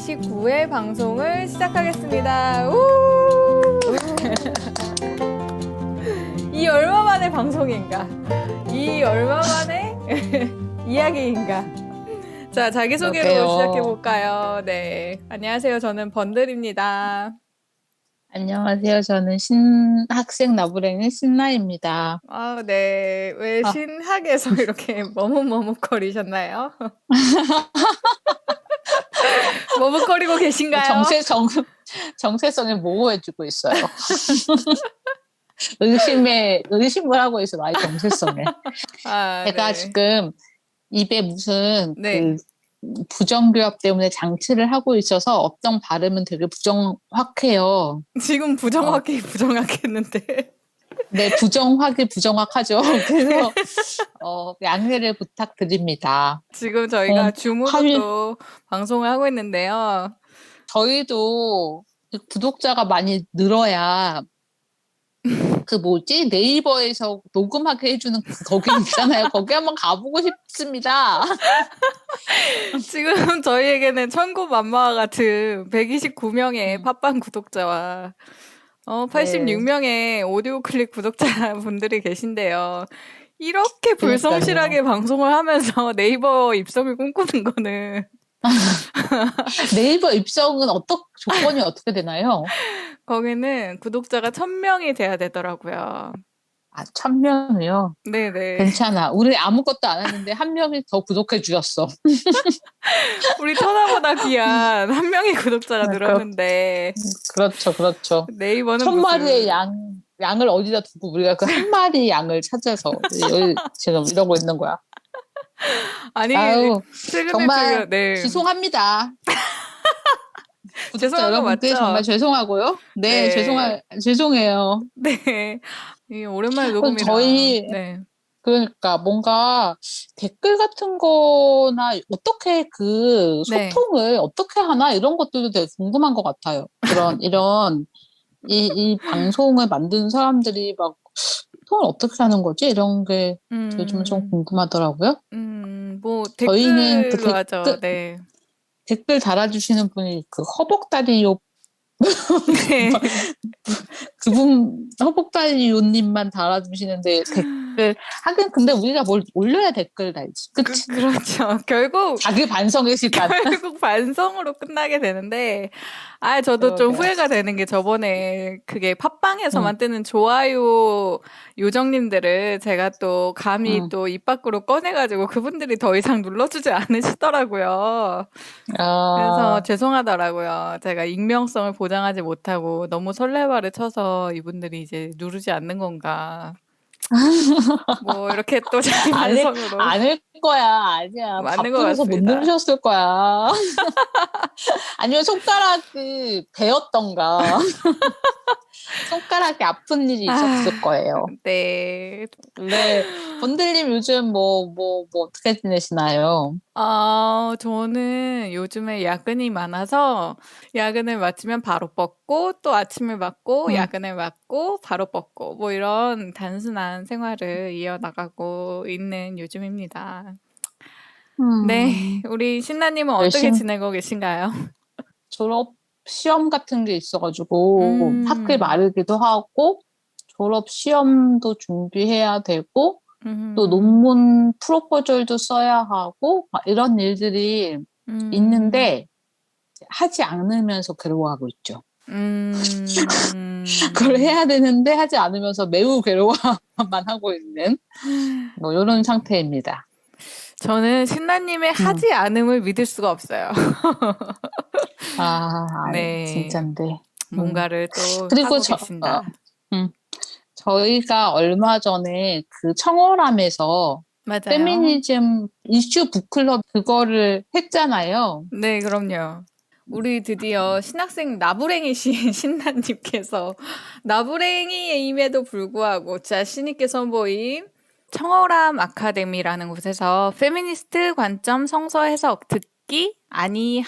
29회 방송을 시작하겠습니다. 우! 이 얼마 만의 방송인가? 이 얼마 만의 이야기인가? 자, 자기소개로 시작해볼까요? 네. 안녕하세요. 저는 번들입니다. 안녕하세요. 저는 신학생 나부랭이 신나입니다. 아, 네. 왜 신학에서 이렇게 머뭇머뭇거리셨나요? 머뭇거리고 계신가요? 정체성을 모호해주고 있어요. 의심을 하고 있어, 나의 정체성에. 제가 네. 지금 입에 무슨 네. 부정교합 때문에 장치를 하고 있어서 어떤 발음은 되게 부정확해요. 지금 부정확했는데. 네, 부정확하죠. 그래서 양해를 부탁드립니다. 지금 저희가 줌으로도 방송을 하고 있는데요. 저희도 구독자가 많이 늘어야 네이버에서 녹음하게 해주는 거기 있잖아요. 거기 한번 가보고 싶습니다. 지금 저희에게는 천군만마와 같은 129명의 팟빵 구독자와 86명의 오디오 클릭 구독자분들이 계신데요. 이렇게 불성실하게 방송을 하면서 네이버 입성을 꿈꾸는 거는 네이버 입성은 조건이 어떻게 되나요? 거기는 구독자가 1000명이 돼야 되더라고요. 1000명이요? 네네. 괜찮아. 우리 아무것도 안 했는데 한 명이 더 구독해 주셨어. 우리 천하보다 귀한 한 명의 구독자가 늘었는데. 그렇죠. 네이버는 1000마리의 양을 어디다 두고 우리가 그 한 마리 양을 찾아서 여기 지금 이러고 있는 거야. 아니, 정말 네. 죄송합니다. 구독자 여러분께 맞죠? 정말 죄송하고요. 네. 죄송해요. 네. 오랜만에 녹음이라. 저희 그러니까 뭔가 댓글 같은 거나 어떻게 소통을 어떻게 하나 이런 것들도 되게 궁금한 것 같아요. 이런 이 방송을 만든 사람들이 막 소통을 어떻게 하는 거지? 이런 게 요즘 좀 궁금하더라고요. 저희는 댓글로 하죠. 네. 댓글 달아주시는 분이 허벅다리요. 네. 그분 허벅다리요님만 달아주시는데 하긴 근데 우리가 뭘 올려야 댓글 달지. 그치? 그렇죠. 결국 자기 반성의 시간. 결국 반성으로 끝나게 되는데 저도 좀 후회가 되는 게 저번에 그게 팟빵에서만 뜨는 좋아요 요정님들을 제가 또 감히 또 입 밖으로 꺼내가지고 그분들이 더 이상 눌러주지 않으시더라고요. 그래서 죄송하더라고요. 제가 익명성을 보장하지 못하고 너무 설레발을 쳐서 이분들이 이제 누르지 않는 건가. 이렇게 또 자기 반성으로. 아닐 거야. 아니야. 맞는 것 바쁘셔서 못 같습니다. 누르셨을 거야. 아니면 손가락이 베었던가. 손가락이 아픈 일이 있었을 거예요. 네. 네. 번들님 요즘 어떻게 지내시나요? 저는 요즘에 야근이 많아서 야근을 마치면 바로 뻗고 또 아침을 맞고 야근을 맞고 바로 뻗고 이런 단순한 생활을 이어나가고 있는 요즘입니다. 네. 우리 신나님은 어떻게 지내고 계신가요? 졸업 시험 같은 게 있어가지고 학교 마르기도 하고 졸업 시험도 준비해야 되고 또 논문 프로포절도 써야 하고 이런 일들이 있는데 하지 않으면서 괴로워하고 있죠. 그걸 해야 되는데 하지 않으면서 매우 괴로워만 하고 있는 이런 상태입니다. 저는 신나님의 하지 않음을 믿을 수가 없어요. 네. 진짠데. 뭔가를 또 그리고 하고 계신다. 저희가 얼마 전에 그 청어람에서 맞아요. 페미니즘 이슈 북클럽 그거를 했잖아요. 네, 그럼요. 우리 드디어 신학생 나부랭이신 신나님께서 나부랭이임에도 불구하고 자신있게 선보인 청어람 아카데미라는 곳에서 페미니스트 관점 성서 해석 듣기 아니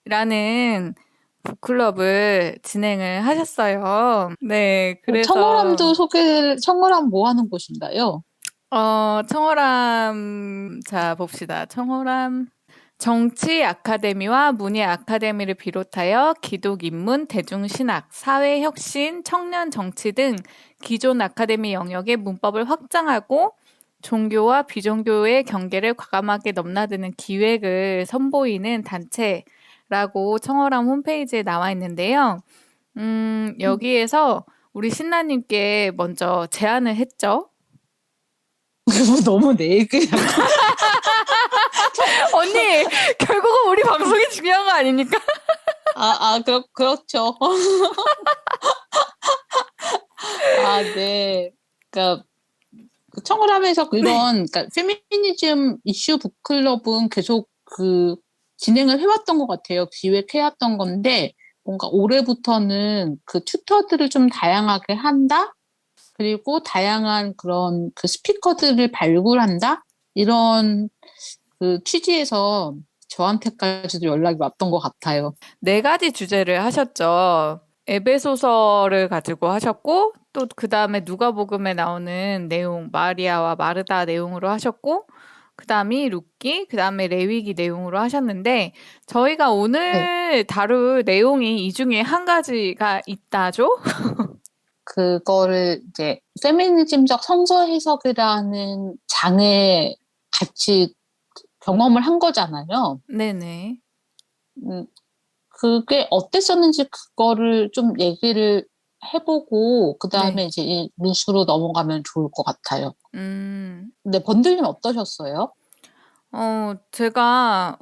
하기라는 북클럽을 진행을 하셨어요. 네, 그래서 청어람 뭐 하는 곳인가요? 청어람 자 봅시다. 청어람 정치 아카데미와 문예 아카데미를 비롯하여 기독 인문, 대중신학, 사회혁신, 청년 정치 등 기존 아카데미 영역의 문법을 확장하고 종교와 비종교의 경계를 과감하게 넘나드는 기획을 선보이는 단체라고 청어람 홈페이지에 나와 있는데요. 여기에서 우리 신나님께 먼저 제안을 했죠. 그거 너무 내 얘기야. 언니, 결국은 우리 방송이 중요한 거 아닙니까? 그렇죠. 아, 네. 그러니까 청월함에서 그러니까 페미니즘 이슈 북클럽은 계속 진행을 해왔던 것 같아요. 기획해왔던 건데, 뭔가 올해부터는 그 튜터들을 좀 다양하게 한다? 그리고 다양한 그런 스피커들을 발굴한다? 이런 취지에서 저한테까지도 연락이 왔던 것 같아요. 4가지 주제를 하셨죠. 에베소서를 가지고 하셨고, 또 그 다음에 누가복음에 나오는 내용, 마리아와 마르다 내용으로 하셨고, 그 다음이 룻기, 그 다음에 레위기 내용으로 하셨는데, 저희가 오늘 다룰 내용이 이 중에 한 가지가 있다죠? 그거를 이제 페미니즘적 성서 해석이라는 장에 같이 경험을 한 거잖아요. 네네. 음, 그게 어땠었는지 그거를 좀 얘기를 해보고 그 다음에 네. 이제 이 루스로 넘어가면 좋을 것 같아요. 음, 근데 번들님 어떠셨어요? 제가,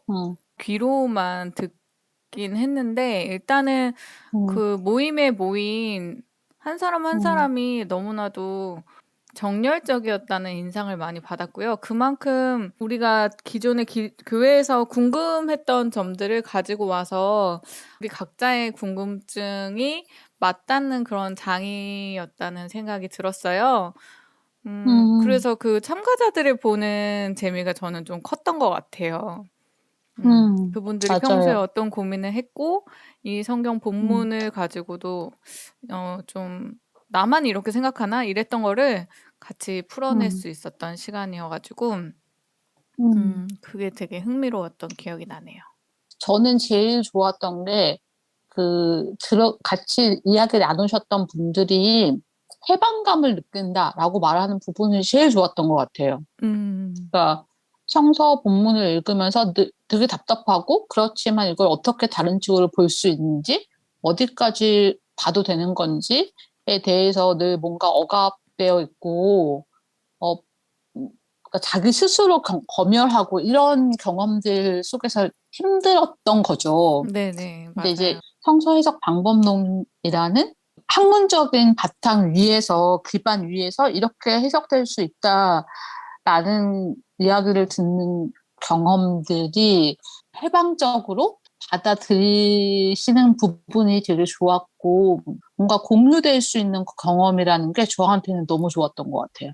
음, 귀로만 듣긴 했는데, 일단은 음, 그 모임에 모인 한 사람 한 음, 사람이 너무나도 정열적이었다는 인상을 많이 받았고요. 그만큼 우리가 기존의 교회에서 궁금했던 점들을 가지고 와서 우리 각자의 궁금증이 맞닿는 그런 장이었다는 생각이 들었어요. 음, 그래서 그 참가자들을 보는 재미가 저는 좀 컸던 것 같아요. 그분들이 평소에 맞아요. 어떤 고민을 했고, 이 성경 음, 본문을 가지고도, 좀, 나만 이렇게 생각하나? 이랬던 거를 같이 풀어낼 음, 수 있었던 시간이어가지고, 음. 그게 되게 흥미로웠던 기억이 나네요. 저는 제일 좋았던 게 같이 이야기 나누셨던 분들이 해방감을 느낀다라고 말하는 부분이 제일 좋았던 것 같아요. 음, 그러니까 성서 본문을 읽으면서 되게 답답하고 그렇지만 이걸 어떻게 다른 쪽으로 볼 수 있는지 어디까지 봐도 되는 건지에 대해서 늘 뭔가 억압되어 있고 어 그러니까 자기 스스로 검열하고 이런 경험들 속에서 힘들었던 거죠. 네네, 근데 이제 맞아요. 성서 해석 방법론이라는 학문적인 바탕 위에서 기반 위에서 이렇게 해석될 수 있다라는 이야기를 듣는 경험들이 해방적으로 받아들이시는 부분이 되게 좋았고 뭔가 공유될 수 있는 경험이라는 게 저한테는 너무 좋았던 것 같아요.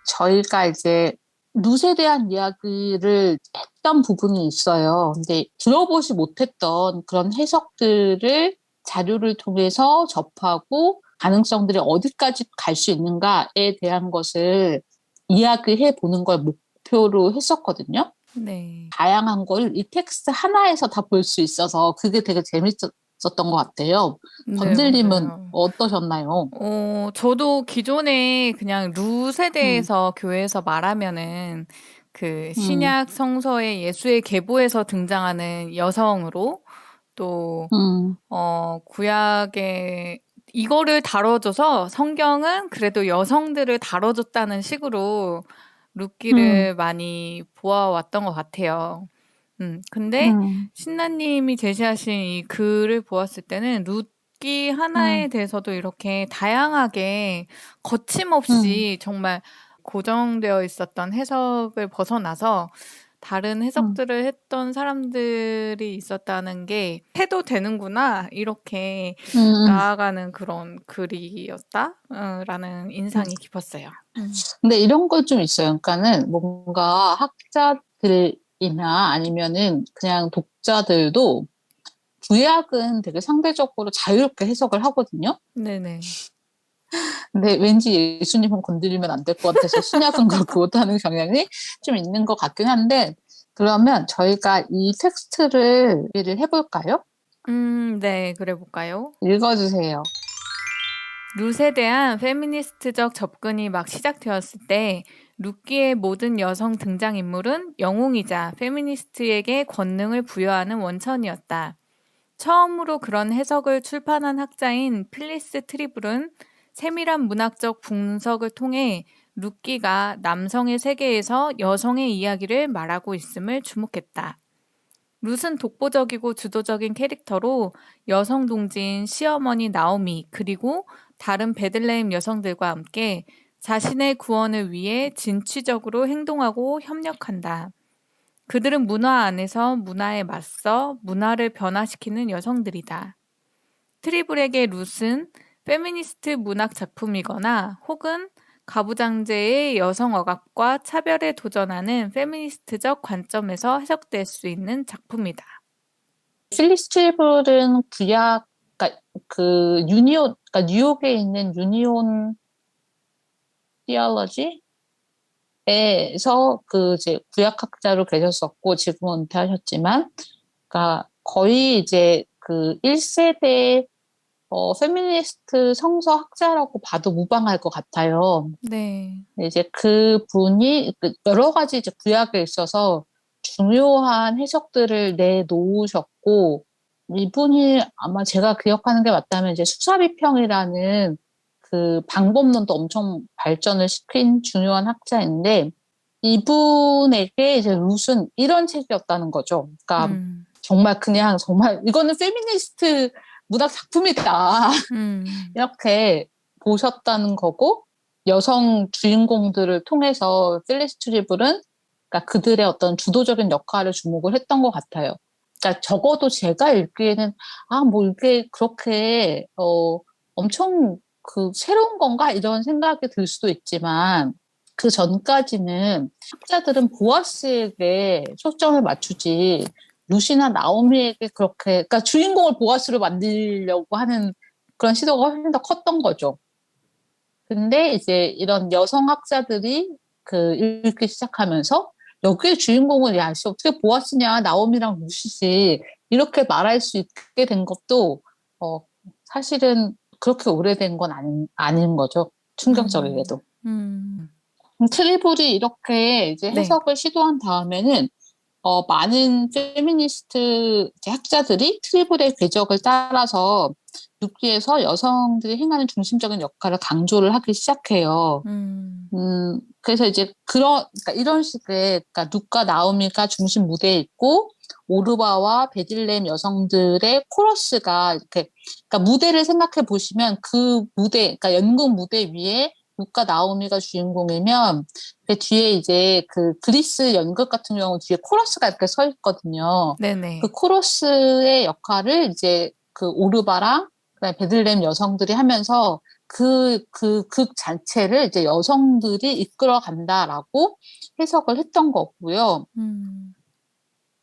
저희가 이제 룻에 대한 이야기를 했던 부분이 있어요. 근데 들어보지 못했던 그런 해석들을 자료를 통해서 접하고 가능성들이 어디까지 갈 수 있는가에 대한 것을 이야기해 보는 걸 목표로 했었거든요. 네. 다양한 걸 이 텍스트 하나에서 다 볼 수 있어서 그게 되게 재밌었던 것 같아요. 네, 번들님은 맞아요. 어떠셨나요? 저도 기존에 그냥 룻에 음, 대해서 교회에서 말하면은 그 음, 신약 성서의 예수의 계보에서 등장하는 여성으로 또, 음, 구약에 이거를 다뤄줘서 성경은 그래도 여성들을 다뤄줬다는 식으로 음. 룻기를 많이 보아왔던 것 같아요. 근데 음, 신나님이 제시하신 이 글을 보았을 때는 룻기 음, 하나에 대해서도 이렇게 다양하게 음, 거침없이 정말 고정되어 있었던 해석을 벗어나서 다른 음, 해석들을 했던 사람들이 있었다는 게 해도 되는구나 이렇게 음. 나아가는 그런 글이었다 라는 음. 인상이 깊었어요. 근데 이런 거 좀 있어요. 그러니까는 뭔가 학자들이나 아니면은 그냥 독자들도 구약은 되게 상대적으로 자유롭게 해석을 하거든요. 네네. 근데 왠지 예수님은 건드리면 안 될 것 같아서 신약은 그렇게 못하는 경향이 좀 있는 것 같긴 한데, 그러면 저희가 이 텍스트를 얘기를 해볼까요? 네, 그래 볼까요? 읽어주세요. 룻에 대한 페미니스트적 접근이 막 시작되었을 때 룻기의 모든 여성 등장인물은 영웅이자 페미니스트에게 권능을 부여하는 원천이었다. 처음으로 그런 해석을 출판한 학자인 필리스 트리블은 세밀한 문학적 분석을 통해 룻기가 남성의 세계에서 여성의 이야기를 말하고 있음을 주목했다. 룻은 독보적이고 주도적인 캐릭터로 여성 동지인 시어머니 나오미 그리고 다른 베들레헴 여성들과 함께 자신의 구원을 위해 진취적으로 행동하고 협력한다. 그들은 문화 안에서 문화에 맞서 문화를 변화시키는 여성들이다. 트리블에게 룻은 페미니스트 문학 작품이거나 혹은 가부장제의 여성 억압과 차별에 도전하는 페미니스트적 관점에서 해석될 수 있는 작품이다. 필리스 트리블은 구약, 그러니까 그 유니온, 그러니까 뉴욕에 있는 유니온 티올로지? 에서 그 이제 구약학자로 계셨었고 지금은 은퇴하셨지만, 그러니까 거의 이제 그 1세대 페미니스트 성서학자라고 봐도 무방할 것 같아요. 네. 이제 그 분이 그 여러 가지 이제 구약에 있어서 중요한 해석들을 내놓으셨고, 이분이 아마 제가 기억하는 게 맞다면 이제 수사비평이라는 그 방법론도 엄청 발전을 시킨 중요한 학자인데, 이분에게 이제 룻은 이런 책이었다는 거죠. 그러니까 음, 정말 그냥 정말 이거는 페미니스트 문학 작품이다. 이렇게 보셨다는 거고, 여성 주인공들을 통해서 필리스 트리블은 그러니까 그들의 어떤 주도적인 역할을 주목을 했던 것 같아요. 그러니까 적어도 제가 읽기에는 뭐 이게 그렇게 엄청 그 새로운 건가 이런 생각이 들 수도 있지만, 그 전까지는 학자들은 보아스에게 초점을 맞추지 루시나 나오미에게 그렇게, 그러니까 주인공을 보아스로 만들려고 하는 그런 시도가 훨씬 더 컸던 거죠. 근데 이제 이런 여성 학자들이 그 읽기 시작하면서 여기에 주인공은 야, 씨, 어떻게 보아스냐, 나오미랑 루시지 이렇게 말할 수 있게 된 것도 어, 사실은 그렇게 오래된 건 아닌 거죠. 음, 충격적이게도. 음. 트리블이 이렇게 이제 네. 해석을 시도한 다음에는 많은 페미니스트 이제 학자들이 트리블의 궤적을 따라서 육기에서 여성들이 행하는 중심적인 역할을 강조를 하기 시작해요. 음, 그래서 이제 그러니까 이런 식의, 그러니까 룻과 나오미가 중심 무대에 있고, 오르바와 베들레헴 여성들의 코러스가 이렇게, 그러니까 무대를 생각해 보시면 그 무대, 그러니까 연극 무대 위에 룻과 나오미가 주인공이면, 그 뒤에 이제 그 그리스 연극 같은 경우 뒤에 코러스가 이렇게 서 있거든요. 그 네네. 코러스의 역할을 이제 그 오르바랑 그다음에 베들레헴 여성들이 하면서 그 극 자체를 이제 여성들이 이끌어 간다라고 해석을 했던 거고요. 음,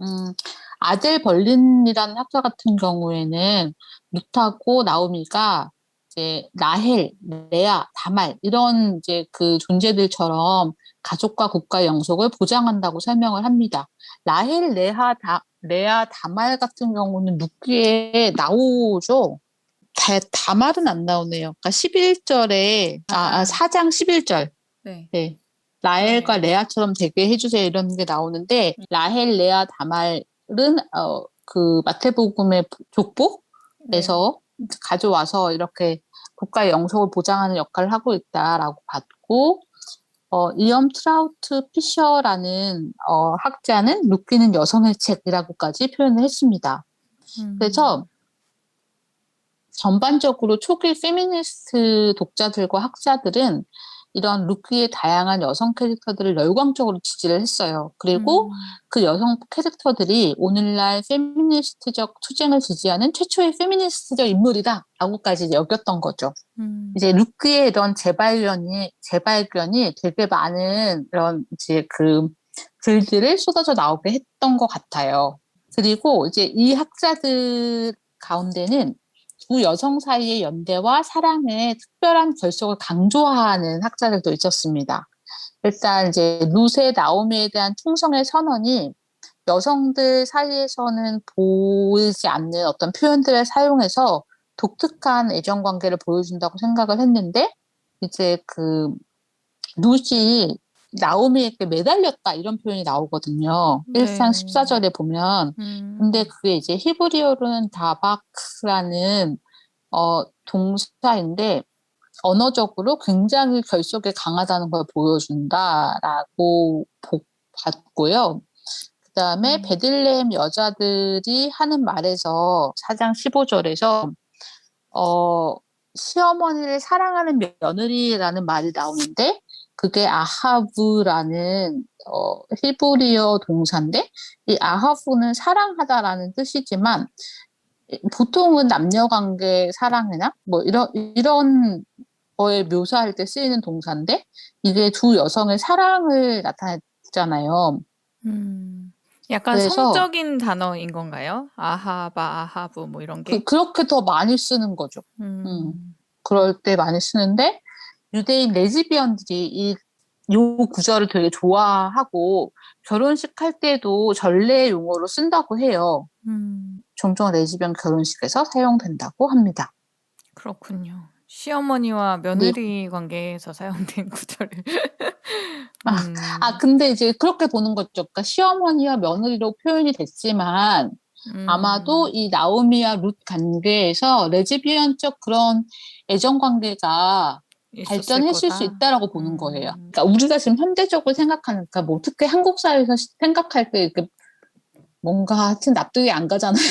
음, 아델 벌린이라는 학자 같은 경우에는 루타고 나오미가 이제 라헬, 레아, 다말 이런 이제 그 존재들처럼 가족과 국가의 영속을 보장한다고 설명을 합니다. 라헬, 레아, 다말 같은 경우는 룻기에 나오죠. 다말은 안 나오네요. 그러니까 11절에, 아, 4장 11절. 네. 네. 라헬과 그러네요. 레아처럼 되게 해주세요. 이런 게 나오는데, 라헬, 레아, 다말은, 그 마태복음의 네. 족보에서 가져와서 이렇게 국가의 영속을 보장하는 역할을 하고 있다라고 봤고, 이엄 트라우트 피셔라는, 학자는 룻기는 여성의 책이라고까지 표현을 했습니다. 그래서 음, 전반적으로 초기 페미니스트 독자들과 학자들은 이런 루키의 다양한 여성 캐릭터들을 열광적으로 지지를 했어요. 그리고 음, 그 여성 캐릭터들이 오늘날 페미니스트적 투쟁을 지지하는 최초의 페미니스트적 인물이다 라고까지 여겼던 거죠. 이제 음, 루키의 이런 재발견이 되게 많은 이런 이제 그 글들을 쏟아져 나오게 했던 것 같아요. 그리고 이제 이 학자들 가운데는 두 여성 사이의 연대와 사랑의 특별한 결속을 강조하는 학자들도 있었습니다. 일단 이제 룻의 나오미에 대한 충성의 선언이 여성들 사이에서는 보이지 않는 어떤 표현들을 사용해서 독특한 애정 관계를 보여준다고 생각을 했는데, 이제 그 룻이 나오미에게 매달렸다 이런 표현이 나오거든요. 1상 네. 14절에 보면. 근데 음, 그게 이제 히브리어로는 다바크라는 동사인데 언어적으로 굉장히 결속이 강하다는 걸 보여준다라고 봤고요. 그다음에 음, 베들레헴 여자들이 하는 말에서 4장 15절에서 어, 시어머니를 사랑하는 며느리라는 말이 나오는데 그게 아하브라는 히브리어 동사인데 이 아하브는 사랑하다라는 뜻이지만 보통은 남녀 관계 사랑이나 뭐 이런 거에 묘사할 때 쓰이는 동사인데 이게 두 여성의 사랑을 나타냈잖아요. 음. 약간 그래서 성적인 단어인 건가요? 아하바, 아하브, 뭐 이런 게? 그렇게 더 많이 쓰는 거죠. 음, 음, 그럴 때 많이 쓰는데 유대인 레즈비언들이 요 구절을 되게 좋아하고 결혼식 할 때도 전래 용어로 쓴다고 해요. 음, 종종 레즈비언 결혼식에서 사용된다고 합니다. 그렇군요. 시어머니와 네. 며느리 관계에서 사용된 구절을. 아, 음, 근데 이제 그렇게 보는 거죠. 그러니까 시어머니와 며느리로 표현이 됐지만 아마도 음, 이 나오미와 룻 관계에서 레즈비언적 그런 애정 관계가 있었을 발전했을 수 거다. 있다라고 보는 거예요. 그러니까 우리가 지금 현대적으로 생각하니까 뭐 특히 한국 사회에서 생각할 때 이렇게 뭔가 하여튼 납득이 안 가잖아요.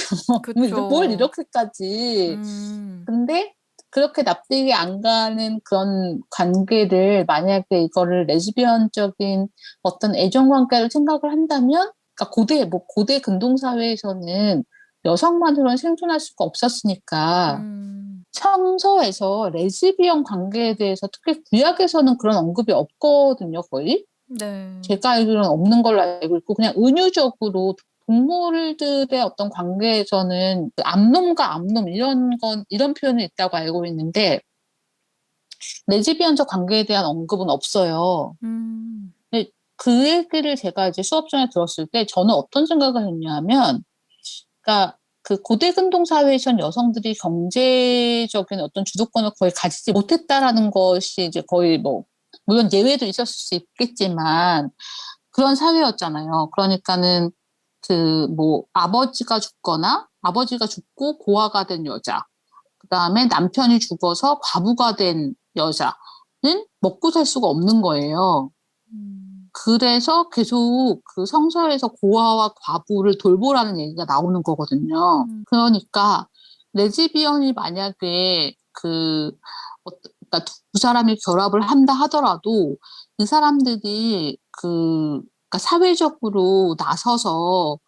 뭘 그쵸. 이렇게까지. 음, 근데 그렇게 납득이 안 가는 그런 관계를 만약에 이거를 레즈비언적인 어떤 애정 관계를 생각을 한다면, 그러니까 고대 근동 사회에서는 여성만으로는 생존할 수가 없었으니까 음, 성서에서 레즈비언 관계에 대해서 특히 구약에서는 그런 언급이 없거든요, 거의. 네. 제가 알기로는 없는 걸로 알고 있고 그냥 은유적으로 동물들의 어떤 관계에서는 그 암놈과 암놈 이런 표현이 있다고 알고 있는데 레즈비언적 관계에 대한 언급은 없어요. 음, 근데 그 얘기를 제가 이제 수업 중에 들었을 때 저는 어떤 생각을 했냐면 그러니까 그 고대 근동 사회에선 여성들이 경제적인 어떤 주도권을 거의 가지지 못했다라는 것이 이제 거의 뭐 물론 예외도 있었을 수 있겠지만 그런 사회였잖아요. 그러니까는 그 뭐 아버지가 죽거나 아버지가 죽고 고아가 된 여자, 그다음에 남편이 죽어서 과부가 된 여자는 먹고 살 수가 없는 거예요. 음, 그래서 계속 그 성서에서 고아와 과부를 돌보라는 얘기가 나오는 거거든요. 음, 그러니까 레즈비언이 만약에 그러니까 두 사람이 결합을 한다 하더라도 그 사람들이 그러니까 사회적으로 나서서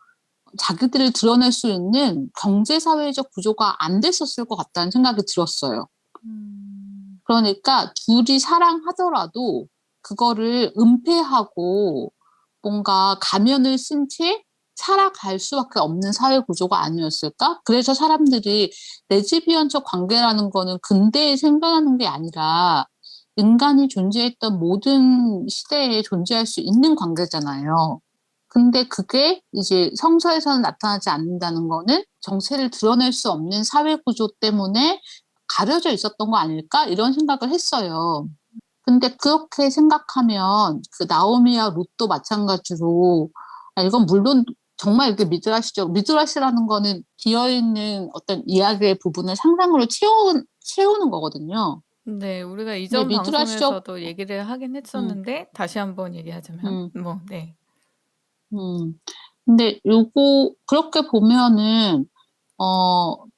자기들을 드러낼 수 있는 경제사회적 구조가 안 됐었을 것 같다는 생각이 들었어요. 음, 그러니까 둘이 사랑하더라도 그거를 은폐하고 뭔가 가면을 쓴 채 살아갈 수밖에 없는 사회 구조가 아니었을까? 그래서 사람들이 레즈비언적 관계라는 거는 근대에 생겨나는 게 아니라 인간이 존재했던 모든 시대에 존재할 수 있는 관계잖아요. 근데 그게 이제 성서에서는 나타나지 않는다는 거는 정체를 드러낼 수 없는 사회 구조 때문에 가려져 있었던 거 아닐까? 이런 생각을 했어요. 근데 그렇게 생각하면 그 나오미와 룻도 마찬가지로 이건 물론 정말 이렇게 미드라시죠. 미드라시라는 거는 비어있는 어떤 이야기의 부분을 상상으로 채우는 거거든요. 네, 우리가 근데 이전 미드라시적 방송에서도 얘기를 하긴 음, 했었는데, 다시 한번 얘기하자면, 음, 뭐, 네. 음. 근데 요거 그렇게 보면은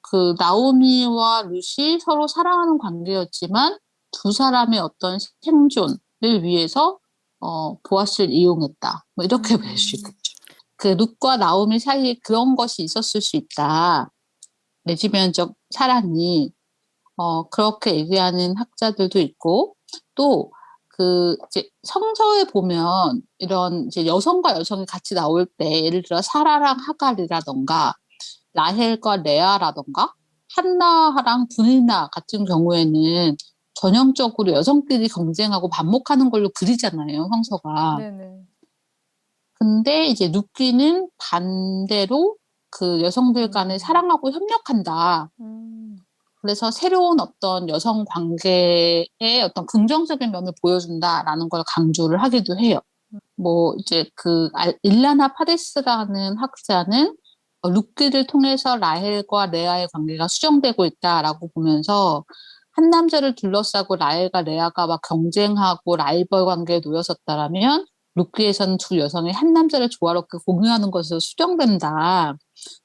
그 나오미와 룻이 서로 사랑하는 관계였지만 두 사람의 어떤 생존을 위해서 보아스를 이용했다. 뭐 이렇게 볼 수 음, 있겠죠. 그 룻과 나오미 사이에 그런 것이 있었을 수 있다. 레즈비언적 사랑이 그렇게 얘기하는 학자들도 있고 또 그 이제 성서에 보면 이런 이제 여성과 여성이 같이 나올 때 예를 들어 사라랑 하갈이라던가 라헬과 레아라던가 한나랑 분인나 같은 경우에는 전형적으로 여성끼리 경쟁하고 반목하는 걸로 그리잖아요, 성서가. 네네. 근데 이제 룻기는 반대로 그 여성들 간에 사랑하고 협력한다. 음. 그래서 새로운 어떤 여성 관계의 어떤 긍정적인 면을 보여준다라는 걸 강조를 하기도 해요. 뭐 이제 일라나 파데스라는 학자는 룻기를 통해서 라헬과 레아의 관계가 수정되고 있다라고 보면서 한 남자를 둘러싸고 라헬과 레아가 막 경쟁하고 라이벌 관계에 놓였었다라면 룻기에서는 두 여성이 한 남자를 조화롭게 공유하는 것으로 수정된다.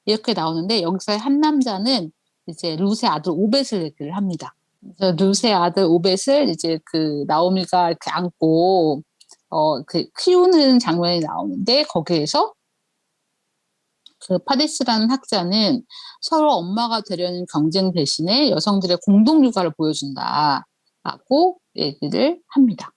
이렇게 나오는데 여기서의 한 남자는 이제 룻의 아들 오벳을 얘기를 합니다. 그래서 룻의 아들 오벳을 이제 나오미가 이렇게 안고 키우는 장면이 나오는데 거기에서 그 파데스라는 학자는 서로 엄마가 되려는 경쟁 대신에 여성들의 공동 육아를 보여준다라고 얘기를 합니다.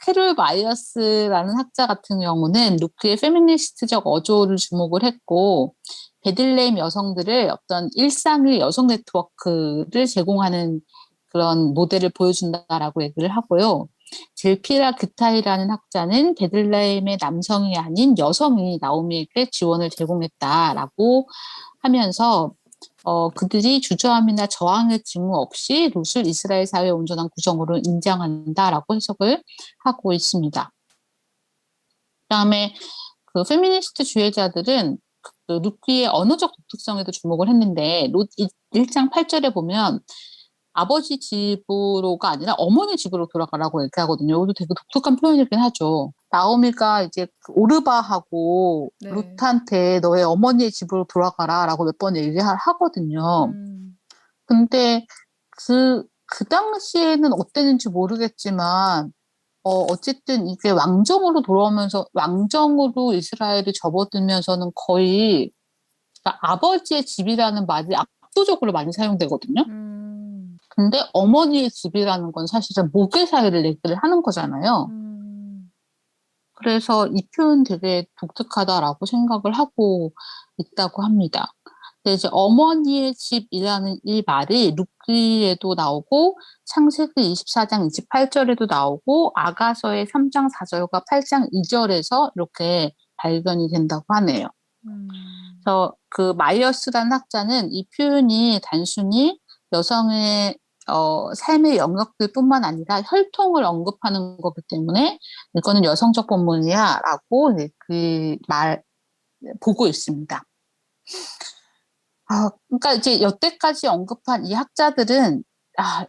캐롤 마이어스라는 학자 같은 경우는 루크의 페미니스트적 어조를 주목을 했고 베들레헴 여성들을 어떤 일상의 여성 네트워크를 제공하는 그런 모델을 보여준다라고 얘기를 하고요. 젤피라 규타이라는 학자는 베들레헴의 남성이 아닌 여성이 나오미에게 지원을 제공했다라고 하면서 그들이 주저함이나 저항의 징후 없이 룻을 이스라엘 사회의 온전한 구성으로 인정한다라고 해석을 하고 있습니다. 그다음에 그 페미니스트 주의자들은 그 룻기의 언어적 독특성에도 주목을 했는데 룻 1장 8절에 보면 아버지 집으로가 아니라 어머니 집으로 돌아가라고 얘기하거든요. 이것도 되게 독특한 표현이긴 하죠. 나오미가 이제 오르바하고 네. 룻한테 너의 어머니의 집으로 돌아가라라고 몇 번 얘기하거든요. 근데 그 당시에는 어땠는지 모르겠지만, 어쨌든 이게 왕정으로 돌아오면서, 왕정으로 이스라엘이 접어들면서는 거의, 그러니까 아버지의 집이라는 말이 압도적으로 많이 사용되거든요. 근데 어머니의 집이라는 건 사실은 모계사회를 얘기를 하는 거잖아요. 그래서 이 표현 되게 독특하다라고 생각을 하고 있다고 합니다. 근데 이제 어머니의 집이라는 이 말이 룻기에도 나오고 창세기 24장 28절에도 나오고 아가서의 3장 4절과 8장 2절에서 이렇게 발견이 된다고 하네요. 그래서 그 마이어스라는 학자는 이 표현이 단순히 여성의 삶의 영역들뿐만 아니라 혈통을 언급하는 거기 때문에 이거는 여성적 본문이야라고 보고 있습니다. 그러니까 이제 여태까지 언급한 이 학자들은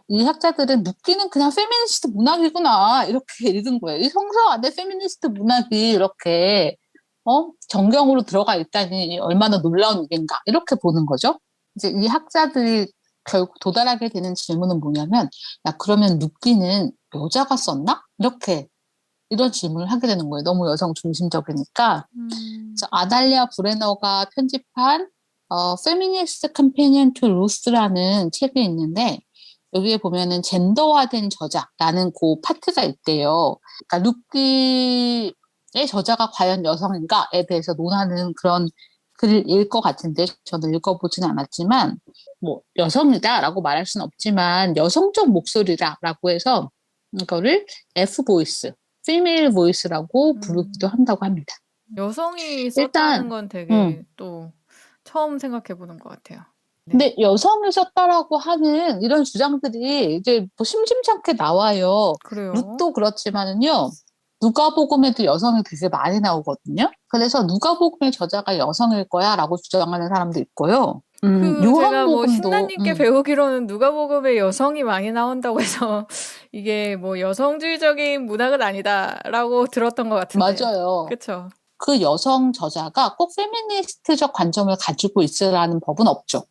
룻기는 그냥 페미니스트 문학이구나 이렇게 읽은 거예요. 이 성서 안에 페미니스트 문학이 이렇게 정경으로 들어가 있다니 얼마나 놀라운 일인가 이렇게 보는 거죠. 이제 이 학자들이 결국 도달하게 되는 질문은 뭐냐면, 야 그러면 룻기는 여자가 썼나? 이런 질문을 하게 되는 거예요. 너무 여성 중심적이니까. 그래서 아달리아 브레너가 편집한 Feminist Companion to Ruth라는 책이 있는데 여기에 보면은 젠더화된 저자라는 그 파트가 있대요. 그러니까 룻기의 저자가 과연 여성인가에 대해서 논하는 그런 글일 것 같은데 저는 읽어보진 않았지만 뭐 여성이다라고 말할 수는 없지만 여성적 목소리다라고 해서 이거를 F 보이스, female voice라고 부르기도 한다고 합니다. 여성이 썼다는 일단 건 되게 또 처음 생각해 보는 것 같아요. 네. 근데 여성이 썼다라고 하는 이런 주장들이 이제 뭐 심심찮게 나와요. 그래요. 룻도 그렇지만은요. 누가복음에도 여성이 되게 많이 나오거든요. 그래서 누가복음의 저자가 여성일 거야라고 주장하는 사람도 있고요. 제가 뭐 요한복음도 신나님께 배우기로는 누가복음에 여성이 많이 나온다고 해서 이게 뭐 여성주의적인 문학은 아니다라고 들었던 것 같은데. 맞아요. 그렇죠. 그 여성 저자가 꼭 페미니스트적 관점을 가지고 있으라는 법은 없죠.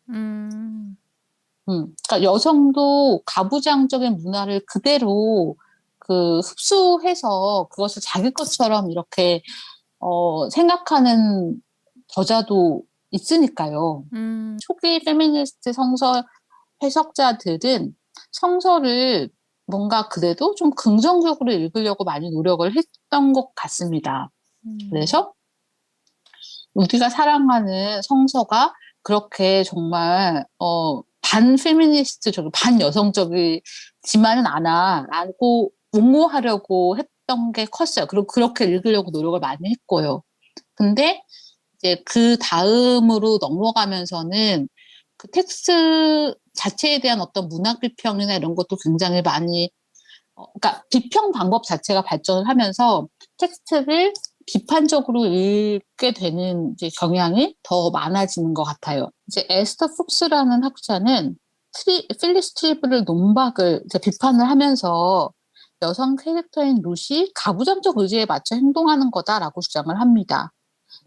그러니까 여성도 가부장적인 문화를 그대로 흡수해서 그것을 자기 것처럼 이렇게 생각하는 저자도 있으니까요. 초기 페미니스트 성서 해석자들은 성서를 뭔가 그래도 좀 긍정적으로 읽으려고 많이 노력을 했던 것 같습니다. 그래서 우리가 사랑하는 성서가 그렇게 정말 반페미니스트적, 반여성적이지만은 않아라고 옹호하려고 했던 게 컸어요. 그리고 그렇게 읽으려고 노력을 많이 했고요. 근데 이제 그 다음으로 넘어가면서는 그 텍스트 자체에 대한 어떤 문학 비평이나 이런 것도 굉장히 많이, 그러니까 비평 방법 자체가 발전을 하면서 텍스트를 비판적으로 읽게 되는 이제 경향이 더 많아지는 것 같아요. 이제 에스터 푹스라는 학자는 필리스 트리브를 논박을 이제 비판을 하면서 여성 캐릭터인 루시 가부장적 의지에 맞춰 행동하는 거다라고 주장을 합니다.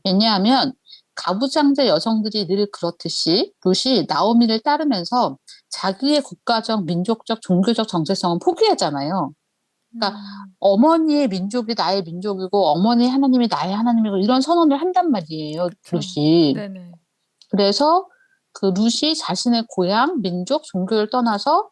왜냐하면 가부장제 여성들이 늘 그렇듯이 루시 나오미를 따르면서 자기의 국가적, 민족적, 종교적 정체성은 포기하잖아요. 그러니까 어머니의 민족이 나의 민족이고 어머니 하나님이 나의 하나님이고 이런 선언을 한단 말이에요, 그쵸. 루시. 네네. 그래서 그 루시 자신의 고향, 민족, 종교를 떠나서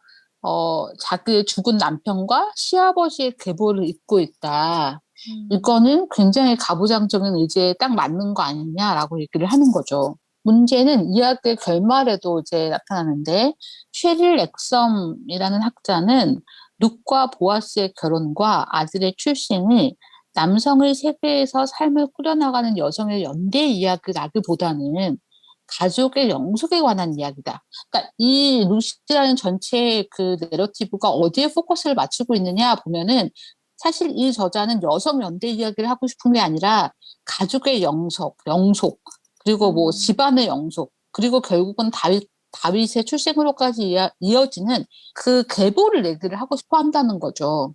자기의 죽은 남편과 시아버지의 계보를 잇고 있다. 이거는 굉장히 가부장적인 의지에 딱 맞는 거 아니냐라고 얘기를 하는 거죠. 문제는 이야기의 결말에도 이제 나타나는데 쉐릴 엑섬이라는 학자는 룩과 보아스의 결혼과 아들의 출생이 남성의 세계에서 삶을 꾸려나가는 여성의 연대 이야기라기보다는 가족의 영속에 관한 이야기다. 그러니까 이 루시라는 전체 그 내러티브가 어디에 포커스를 맞추고 있느냐 보면은 사실 이 저자는 여성 연대 이야기를 하고 싶은 게 아니라 가족의 영속, 그리고 뭐 집안의 영속, 그리고 결국은 다윗의 출생으로까지 이어지는 그 계보를 얘기를 하고 싶어 한다는 거죠.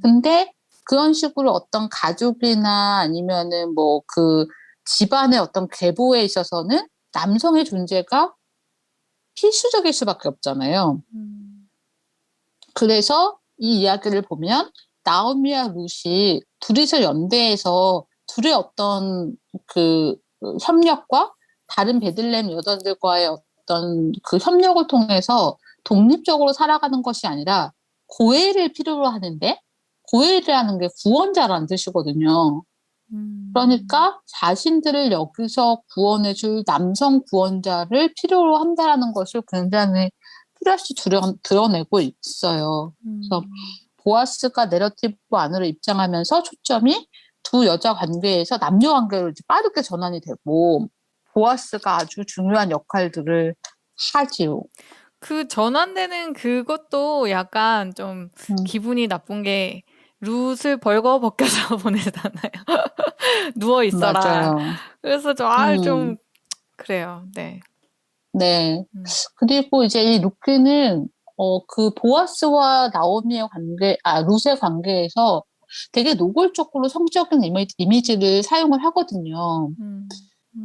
근데 그런 식으로 어떤 가족이나 아니면은 뭐 그 집안의 어떤 계보에 있어서는 남성의 존재가 필수적일 수밖에 없잖아요. 그래서 이 이야기를 보면 나오미와 룻이 둘이서 연대해서 둘의 어떤 그 협력과 다른 베들레헴 여자들과의 어떤 그 협력을 통해서 독립적으로 살아가는 것이 아니라 고해를 필요로 하는데 고해라는 게 구원자라는 뜻이거든요. 그러니까 자신들을 여기서 구원해줄 남성 구원자를 필요로 한다라는 것을 굉장히 뚜렷이 드러내고 있어요. 그래서 보아스가 내러티브 안으로 입장하면서 초점이 두 여자 관계에서 남녀 관계로 이제 빠르게 전환이 되고 보아스가 아주 중요한 역할들을 하지요. 그 전환되는 그것도 약간 좀 음, 기분이 나쁜 게 룻을 벌거벗겨서 보내잖아요. 누워 있어라. 맞아요. 그래서 좀 음, 그래요. 네. 네. 음. 그리고 이제 이 루키는 그 보아스와 나오미의 룻의 관계에서 되게 노골적으로 성적인 이미지를 사용을 하거든요. 음.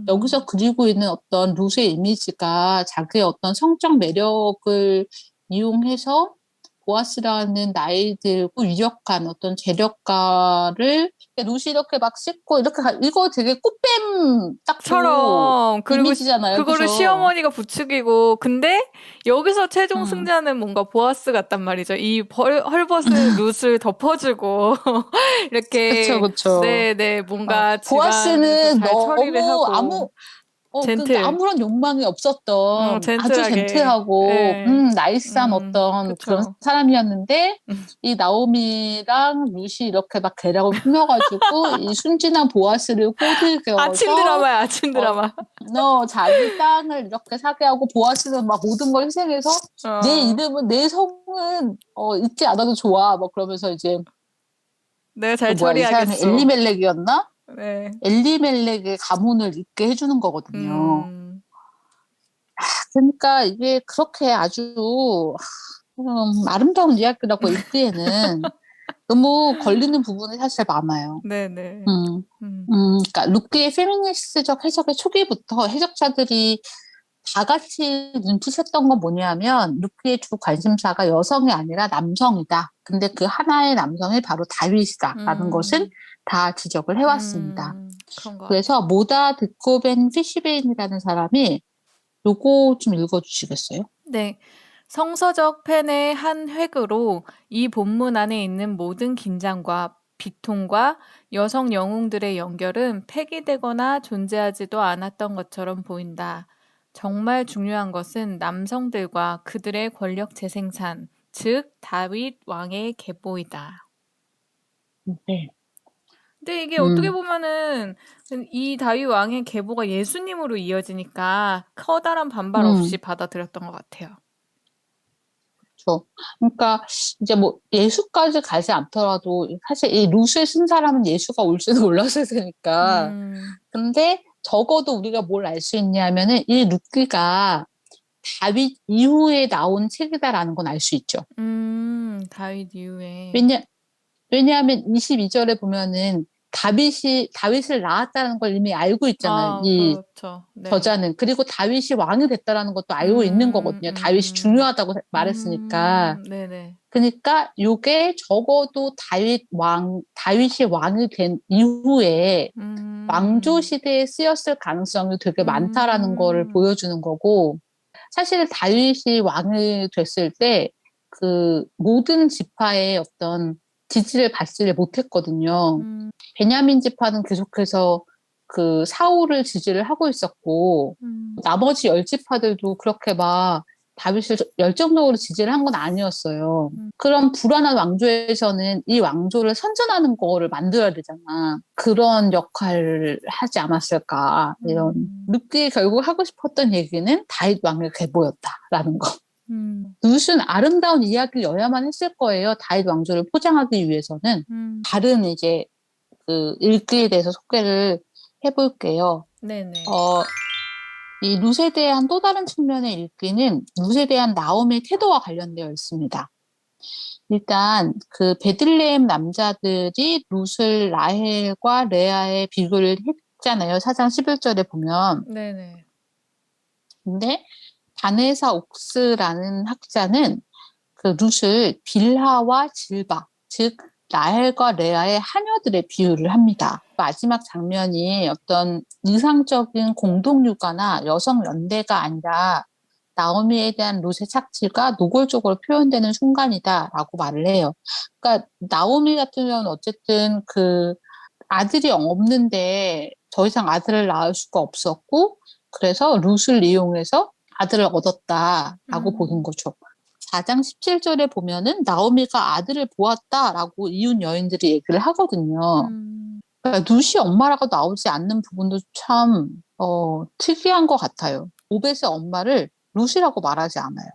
여기서 그리고 있는 어떤 룻의 이미지가 자기의 어떤 성적 매력을 이용해서 보아스라는 나이 들고 유력한 어떤 재력가를 룻이 이렇게 막 씻고 이렇게 이거 되게 꽃뱀 딱그 처럼 그리고 이미지잖아요. 그거를 그죠? 시어머니가 부추기고 근데 여기서 최종 음. 승자는 뭔가 보아스 같단 말이죠. 이 헐벗은 룻을 덮어주고 그쵸, 이렇게 그쵸. 네네 뭔가 집안에서 보아스는 잘 처리를 너무 하고 그러니까 젠틀 아무런 욕망이 없었던 아주 젠틀하게 젠틀하고, 예 나이스한 어떤 그런 그쵸. 사람이었는데, 이 나오미랑 룻이 이렇게 막 계략을 꾸며가지고, 이 순진한 보아스를 아침 꼬드겨서, 드라마야 아침 어, 드라마. 너 자기 땅을 이렇게 사게 하고, 보아스는 막 모든 걸 희생해서, 어 내 성은, 잊지 않아도 좋아. 뭐 그러면서 이제, 내가 그 잘 뭐야, 이 사람이 처리하겠소. 엘리멜렉이었나? 네. 엘리멜렉의 가문을 잇게 해주는 거거든요. 음 그러니까 이게 그렇게 아주 아름다운 이야기라고 읽기에는 너무 걸리는 부분이 사실 많아요. 네네 음, 음 그러니까 루키의 페미니스트적 해석의 초기부터 해석자들이 다 같이 눈치챘던 건 뭐냐면 루키의 주 관심사가 여성이 아니라 남성이다. 근데 그 하나의 남성이 바로 다윗이다라는 것은 음. 다 지적을 해왔습니다. 그런 것 그래서 같아요. 모다 듣고벤 피시베인이라는 사람이 요거 좀 읽어주시겠어요? 네. 성서적 펜의 한 획으로 이 본문 안에 있는 모든 긴장과 비통과 여성 영웅들의 연결은 폐기되거나 존재하지도 않았던 것처럼 보인다. 정말 중요한 것은 남성들과 그들의 권력 재생산, 즉 다윗 왕의 계보이다. 네. 근데 이게 어떻게 음, 보면은 이 다윗 왕의 계보가 예수님으로 이어지니까 커다란 반발 없이 음, 받아들였던 것 같아요. 그렇죠. 그러니까 이제 뭐 예수까지 가지 않더라도 사실 이 루스에 쓴 사람은 예수가 올지도 몰랐을 테니까. 음, 근데 적어도 우리가 뭘 알 수 있냐면은 이 룻기가 다윗 이후에 나온 책이다라는 건 알 수 있죠. 다윗 이후에. 왜냐, 왜냐하면 22절에 보면은 다윗을 낳았다는 걸 이미 알고 있잖아요. 아, 이 그렇죠. 네. 저자는. 그리고 다윗이 왕이 됐다라는 것도 알고 있는 거거든요. 다윗이 중요하다고 말했으니까. 네네. 그러니까 요게 적어도 다윗이 왕이 된 이후에 왕조 음, 시대에 쓰였을 가능성이 되게 많다라는 거를 음, 보여주는 거고, 사실 다윗이 왕이 됐을 때 그 모든 지파의 어떤 지지를 받지를 못했거든요. 음, 베냐민 지파는 계속해서 그 사울을 지지를 하고 있었고, 음, 나머지 열 지파들도 그렇게 막 다윗을 열정적으로 지지를 한 건 아니었어요. 음, 그런 불안한 왕조에서는 이 왕조를 선전하는 거를 만들어야 되잖아. 그런 역할을 하지 않았을까. 이런. 음, 룻기 결국 하고 싶었던 얘기는 다윗 왕의 계보였다라는 거. 음, 룻은 아름다운 이야기여야만 했을 거예요. 다윗 왕조를 포장하기 위해서는. 음. 다른 이제 그 읽기에 대해서 소개를 해볼게요. 네네. 어, 이 룻에 대한 또 다른 측면의 읽기는 룻에 대한 나옴의 태도와 관련되어 있습니다. 일단 그 베들레헴 남자들이 룻을 라헬과 레아의 비교를 했잖아요. 4장 11절에 보면. 네네. 근데 바네사 옥스라는 학자는 그 룻을 빌하와 질바, 즉 라헬과 레아의 하녀들의 비유를 합니다. 마지막 장면이 어떤 이상적인 공동육아나 여성 연대가 아니라 나오미에 대한 룻의 착취가 노골적으로 표현되는 순간이다라고 말을 해요. 그러니까 나오미 같은 경우는 어쨌든 그 아들이 없는데 더 이상 아들을 낳을 수가 없었고 그래서 룻을 이용해서 아들을 얻었다라고 보는 음, 거죠. 4장 17절에 보면은 나오미가 아들을 보았다라고 이웃 여인들이 얘기를 하거든요. 음, 그러니까 룻이 엄마라고 나오지 않는 부분도 참 특이한 것 같아요. 오벳의 엄마를 룻이라고 말하지 않아요.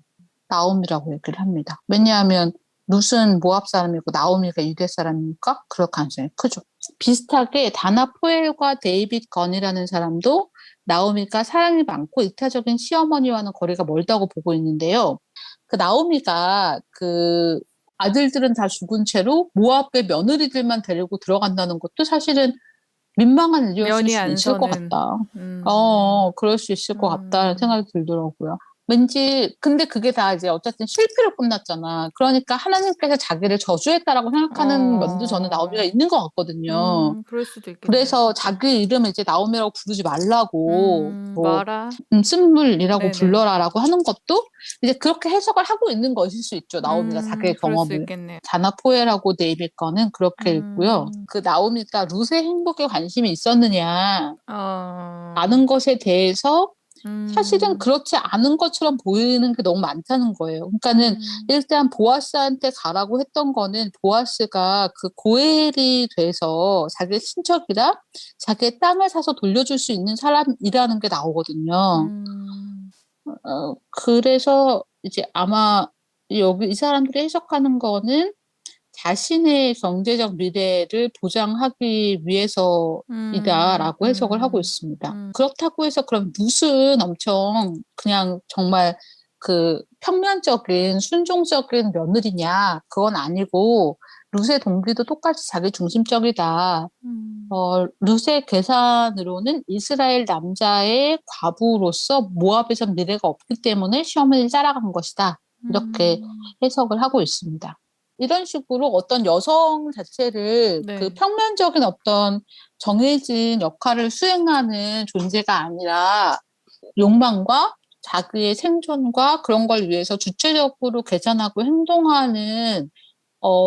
나오미라고 얘기를 합니다. 왜냐하면 룻은 모압 사람이고 나오미가 유대 사람이니까 그럴 가능성이 크죠. 비슷하게 다나 포엘과 데이빗 건이라는 사람도 나오미가 사랑이 많고 이타적인 시어머니와는 거리가 멀다고 보고 있는데요. 그 나오미가 그 아들들은 다 죽은 채로 모압의 며느리들만 데리고 들어간다는 것도 사실은 민망한 일이었을 면이 수도 안 있을 것 서는. 같다. 음, 그럴 수 있을 것 같다는 음, 생각이 들더라고요. 왠지, 근데 그게 다 이제 어쨌든 실패로 끝났잖아. 그러니까 하나님께서 자기를 저주했다라고 생각하는 면도 저는 나오미가 어, 있는 것 같거든요. 그럴 수도 있겠네요, 그래서 진짜. 자기 이름을 이제 나오미라고 부르지 말라고, 뭐, 마라. 쓴물이라고 네네. 불러라라고 하는 것도 이제 그렇게 해석을 하고 있는 것일 수 있죠. 나오미가 자기의 그럴 수 경험을. 있겠네요. 자나포에라고 데이빗 거는 그렇게 읽고요. 음, 그 나오미가 룻의 행복에 관심이 있었느냐, 어, 아는 것에 대해서 사실은 음, 그렇지 않은 것처럼 보이는 게 너무 많다는 거예요. 그러니까는 음, 일단 보아스한테 가라고 했던 거는 보아스가 그 고엘이 돼서 자기 친척이라 자기의 땅을 사서 돌려줄 수 있는 사람이라는 게 나오거든요. 음, 그래서 이제 아마 여기 이 사람들이 해석하는 거는 자신의 경제적 미래를 보장하기 위해서이다라고 해석을 하고 음, 있습니다. 음, 그렇다고 해서 그럼 룻은 엄청 그냥 정말 그 평면적인 순종적인 며느리냐? 그건 아니고 룻의 동기도 똑같이 자기 중심적이다. 음, 룻의 계산으로는 이스라엘 남자의 과부로서 모압에서 미래가 없기 때문에 시어머니를 따라간 것이다. 이렇게 음, 해석을 하고 있습니다. 이런 식으로 어떤 여성 자체를 그 네. 평면적인 어떤 정해진 역할을 수행하는 존재가 아니라 욕망과 자기의 생존과 그런 걸 위해서 주체적으로 계산하고 행동하는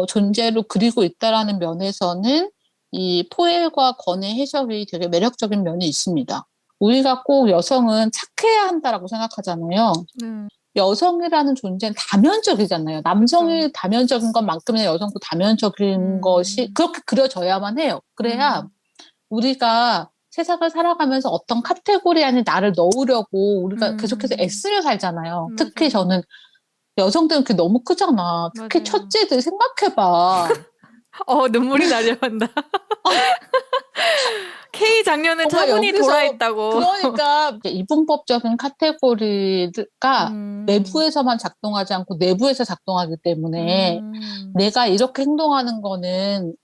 존재로 그리고 있다라는 면에서는 이 포엘과 건의 해석이 되게 매력적인 면이 있습니다. 우리가 꼭 여성은 착해야 한다라고 생각하잖아요. 네. 여성이라는 존재는 다면적이잖아요. 남성이 그렇죠. 다면적인 것만큼이나 여성도 다면적인 것이 그렇게 그려져야만 해요. 그래야 우리가 세상을 살아가면서 어떤 카테고리 안에 나를 넣으려고 우리가 계속해서 애쓰려 살잖아요. 특히 맞아요. 저는 여성들은 그게 너무 크잖아. 특히 맞아요. 첫째들 생각해봐. 눈물이 나려한다. K 장녀는 정말 차분히 여기서 돌아있다고. 그러니까 이제 이분법적인 카테고리가 외부에서만 작동하지 않고 내부에서 작동하기 때문에 내가 이렇게 행동하는 거는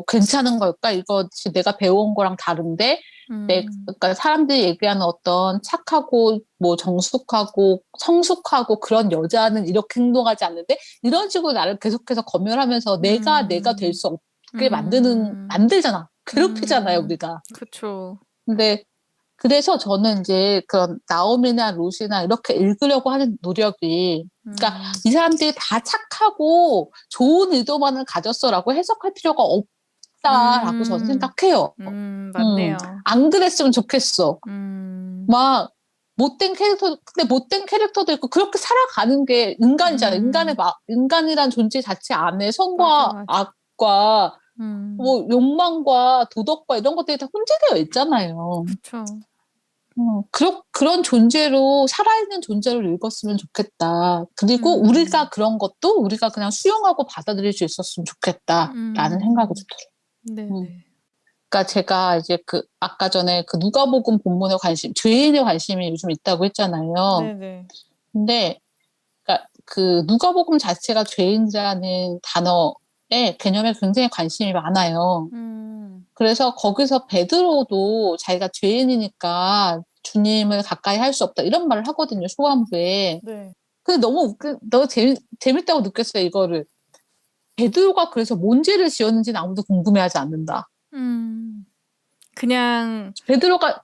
괜찮은 걸까? 이것이 내가 배워온 거랑 다른데 그러니까 사람들이 얘기하는 어떤 착하고 뭐 정숙하고 성숙하고 그런 여자는 이렇게 행동하지 않는데 이런 식으로 나를 계속해서 검열하면서 내가 될 수 없게 만들잖아. 괴롭히잖아요, 우리가. 그쵸. 근데 그래서 저는 이제 그런 나오미나 루시나 이렇게 읽으려고 하는 노력이 그러니까 이 사람들이 다 착하고 좋은 의도만을 가졌어라고 해석할 필요가 없다라고 저는 생각해요. 맞네요. 안 그랬으면 좋겠어. 막 못된 캐릭터, 근데 못된 캐릭터도 있고 그렇게 살아가는 게 인간이잖아요. 인간이란 존재 자체 안에 선과 맞아. 악과 뭐 욕망과 도덕과 이런 것들이 다 혼재되어 있잖아요. 그쵸. 그런 존재로, 살아있는 존재로 읽었으면 좋겠다. 그리고 우리가 그런 것도 우리가 그냥 수용하고 받아들일 수 있었으면 좋겠다라는 생각이 들어요. 네네. 그러니까 제가 이제 아까 전에 누가복음 본문에 죄인에 관심이 요즘 있다고 했잖아요. 네네. 근데, 그러니까 누가복음 자체가 죄인이라는 단어의 개념에 굉장히 관심이 많아요. 그래서 거기서 베드로도 자기가 죄인이니까 주님을 가까이 할 수 없다 이런 말을 하거든요, 초반부에. 네. 근데 너무 재밌다고 느꼈어요, 이거를. 베드로가 그래서 뭔 죄를 지었는지는 아무도 궁금해하지 않는다. 그냥 베드로가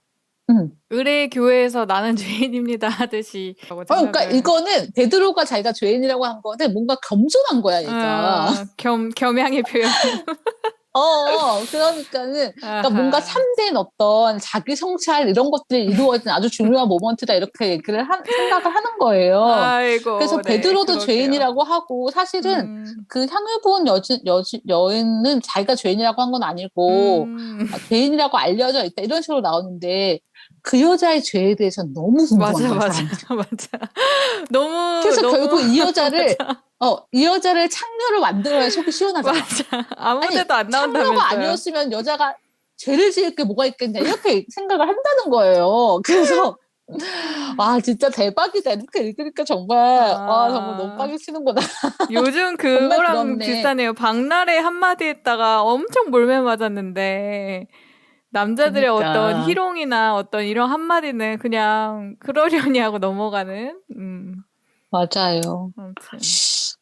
의뢰 교회에서 나는 죄인입니다 하듯이. 그러니까 이거는 베드로가 자기가 죄인이라고 한 거는 뭔가 겸손한 거야, 얘가. 겸양의 표현. 그러니까는, 그러니까 뭔가 참된 어떤 자기 성찰 이런 것들이 이루어진 아주 중요한 모먼트다 이렇게 얘기를 생각을 하는 거예요. 아이고, 그래서 네, 베드로도 그러게요. 죄인이라고 하고 사실은 그 향유 부은 여인은 자기가 죄인이라고 한 건 아니고 죄인이라고 알려져 있다 이런 식으로 나오는데 그 여자의 죄에 대해서 너무 궁금한 거야, 사람들이. 맞아. 너무 그래서 결국 이 여자를 창녀로 만들어야 속이 시원하잖아. 맞아. 아무 데도 안 나온다면서요. 창녀가 아니었으면 여자가 죄를 지을 게 뭐가 있겠냐 이렇게 생각을 한다는 거예요. 그래서 와 진짜 대박이다 이렇게 읽으니까 정말 정말 너무 빡이 치는구나. 요즘 그거랑 비슷하네요. 박나래 한마디 했다가 엄청 몰매 맞았는데 남자들의 어떤 희롱이나 어떤 이런 한마디는 그냥 그러려니 하고 넘어가는. 맞아요. 아무튼.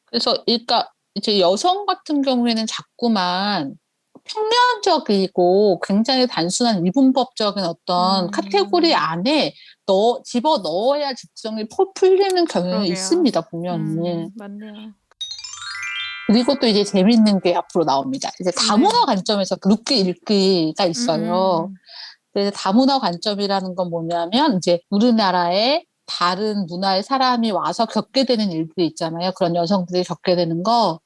그래서 그러니까 이제 여성 같은 경우에는 자꾸만 평면적이고 굉장히 단순한 이분법적인 어떤 카테고리 안에 집어 넣어야 직성이 풀리는 경향이 있습니다, 분명히. 맞네요. 그리고 또 이제 재밌는 게 앞으로 나옵니다. 이제 다문화 관점에서 룻기 읽기가 있어요. 그래서 다문화 관점이라는 건 뭐냐면 이제 우리나라에 다른 문화의 사람이 와서 겪게 되는 일들이 있잖아요. 그런 여성들이 겪게 되는 거.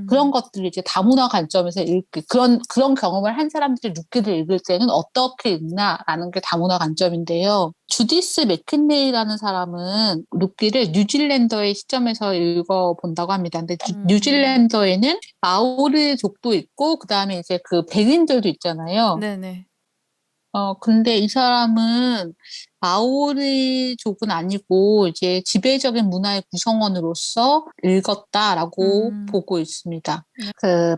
그런 것들을 이제 다문화 관점에서 읽기. 그런 경험을 한 사람들이 룻기를 읽을 때는 어떻게 읽나라는 게 다문화 관점인데요. 주디스 맥킨레이라는 사람은 룻기를 뉴질랜더의 시점에서 읽어본다고 합니다. 근데 뉴질랜더에는 마오리족도 있고, 그 다음에 이제 백인들도 있잖아요. 네네. 근데 이 사람은 마오리족은 아니고 이제 지배적인 문화의 구성원으로서 읽었다라고 보고 있습니다.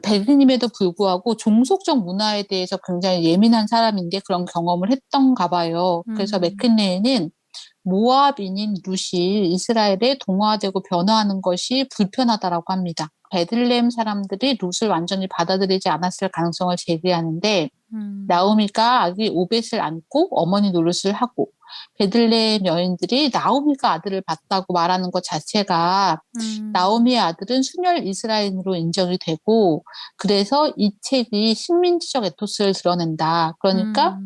백인임에도 불구하고 종속적 문화에 대해서 굉장히 예민한 사람인데 그런 경험을 했던가 봐요. 그래서 맥킨레이는 모압인인 룻이 이스라엘에 동화되고 변화하는 것이 불편하다라고 합니다. 베들레헴 사람들이 룻을 완전히 받아들이지 않았을 가능성을 제기하는데 나오미가 아기 오벳을 안고 어머니 노릇을 하고 베들레헴 여인들이 나오미가 아들을 봤다고 말하는 것 자체가 나오미의 아들은 순혈 이스라엘인으로 인정이 되고 그래서 이 책이 식민지적 에토스를 드러낸다. 그러니까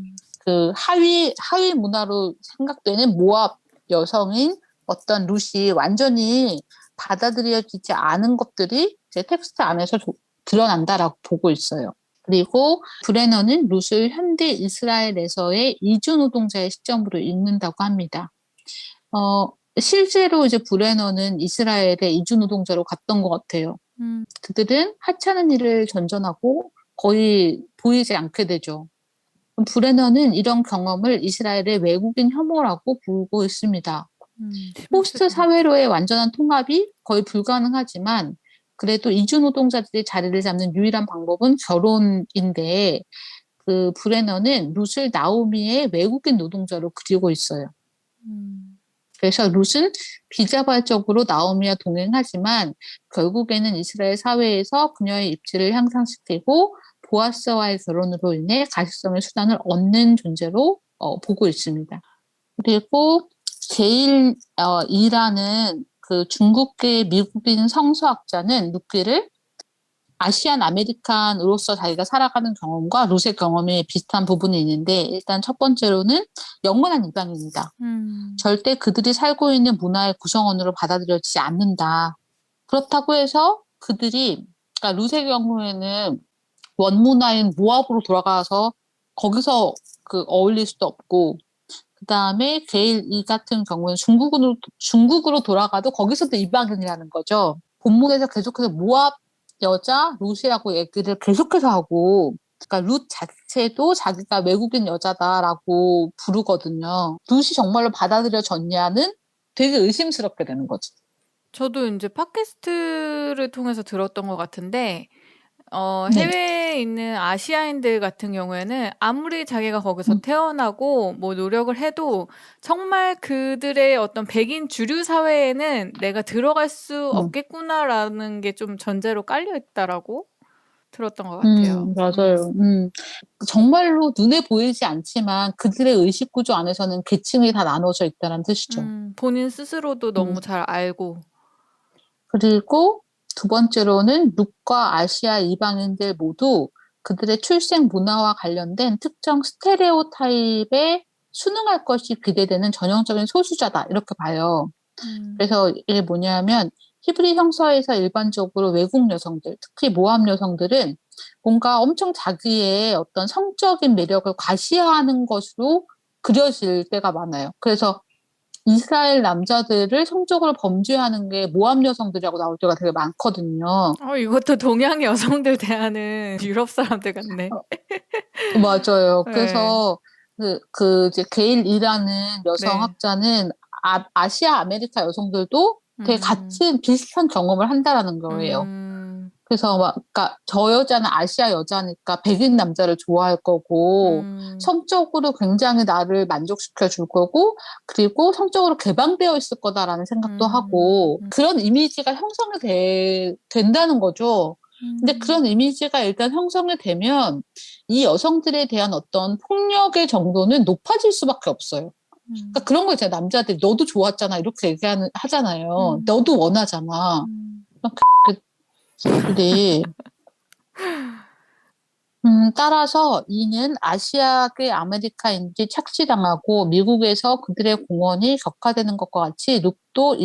그 하위 문화로 생각되는 모압 여성인 어떤 룻이 완전히 받아들여지지 않은 것들이 이제 텍스트 안에서 드러난다라고 보고 있어요. 그리고 브레너는 룻을 현대 이스라엘에서의 이주 노동자의 시점으로 읽는다고 합니다. 어, 실제로 이제 브레너는 이스라엘의 이주 노동자로 갔던 것 같아요. 그들은 하찮은 일을 전전하고 거의 보이지 않게 되죠. 브레너는 이런 경험을 이스라엘의 외국인 혐오라고 부르고 있습니다. 포스트 심했을 사회로의 완전한 통합이 거의 불가능하지만 그래도 이주 노동자들이 자리를 잡는 유일한 방법은 결혼인데 그 브레너는 룻을 나오미의 외국인 노동자로 그리고 있어요. 그래서 룻은 비자발적으로 나오미와 동행하지만 결국에는 이스라엘 사회에서 그녀의 입지를 향상시키고 보아스와의 결혼으로 인해 가시성의 수단을 얻는 존재로 보고 있습니다. 그리고 제일 이라는 그 중국계 미국인 성서학자는 룻기를 아시안 아메리칸으로서 자기가 살아가는 경험과 룻의 경험에 비슷한 부분이 있는데 일단 첫 번째로는 영원한 이방인이다. 절대 그들이 살고 있는 문화의 구성원으로 받아들여지지 않는다. 그렇다고 해서 그들이 그러니까 룻의 경우에는 원문화인 모압으로 돌아가서 거기서 그 어울릴 수도 없고 그 다음에 게일 이 같은 경우는 중국으로 돌아가도 거기서도 이방인이라는 거죠. 본문에서 계속해서 모압 여자 룻이라고 얘기를 계속해서 하고, 그러니까 룻 자체도 자기가 외국인 여자다라고 부르거든요. 룻이 정말로 받아들여졌냐는 되게 의심스럽게 되는 거지. 저도 이제 팟캐스트를 통해서 들었던 것 같은데, 네. 해외에 있는 아시아인들 같은 경우에는 아무리 자기가 거기서 음, 태어나고 뭐 노력을 해도 정말 그들의 어떤 백인 주류 사회에는 내가 들어갈 수 음, 없겠구나라는 게 좀 전제로 깔려 있다라고 들었던 것 같아요. 맞아요. 정말로 눈에 보이지 않지만 그들의 의식 구조 안에서는 계층이 다 나눠져 있다는 뜻이죠. 본인 스스로도 음. 너무 잘 알고. 그리고 두 번째로는 룩과 아시아 이방인들 모두 그들의 출생 문화와 관련된 특정 스테레오타입에 순응할 것이 기대되는 전형적인 소수자다. 이렇게 봐요. 음, 그래서 이게 뭐냐면 히브리 형서에서 일반적으로 외국 여성들, 특히 모함 여성들은 뭔가 엄청 자기의 어떤 성적인 매력을 과시하는 것으로 그려질 때가 많아요. 그래서 이스라엘 남자들을 성적으로 범죄하는 게 모함 여성들이라고 나올 때가 되게 많거든요. 이것도 동양 여성들 대하는 유럽 사람들 같네. 맞아요. 네, 그래서 이제 게일이라는 여성 네. 학자는 아시아 아메리카 여성들도 되게 음, 같은 비슷한 경험을 한다라는 거예요. 음, 그래서 막, 그러니까 저 여자는 아시아 여자니까 백인 남자를 좋아할 거고, 음, 성적으로 굉장히 나를 만족시켜 줄 거고, 그리고 성적으로 개방되어 있을 거다라는 생각도 하고, 음, 그런 이미지가 형성이 된다는 거죠. 근데 음, 그런 이미지가 일단 형성이 되면 이 여성들에 대한 어떤 폭력의 정도는 높아질 수밖에 없어요. 그러니까 음, 그런 거 있잖아요. 남자들이 너도 좋았잖아. 이렇게 하잖아요. 음, 너도 원하잖아. 음. 들이 따라서 이는 아시아계 아메리카인들이 착취당하고 미국에서 그들의 공헌이 격화되는 것과 같이 룩도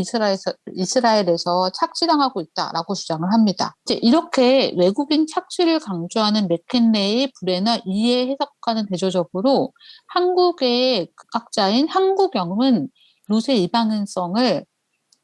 이스라엘에서 착취당하고 있다라고 주장을 합니다. 이제 이렇게 외국인 착취를 강조하는 맥킨레이, 브레너, 이에 해석하는 대조적으로 한국의 학자인 한국영은 룻의 이방인성을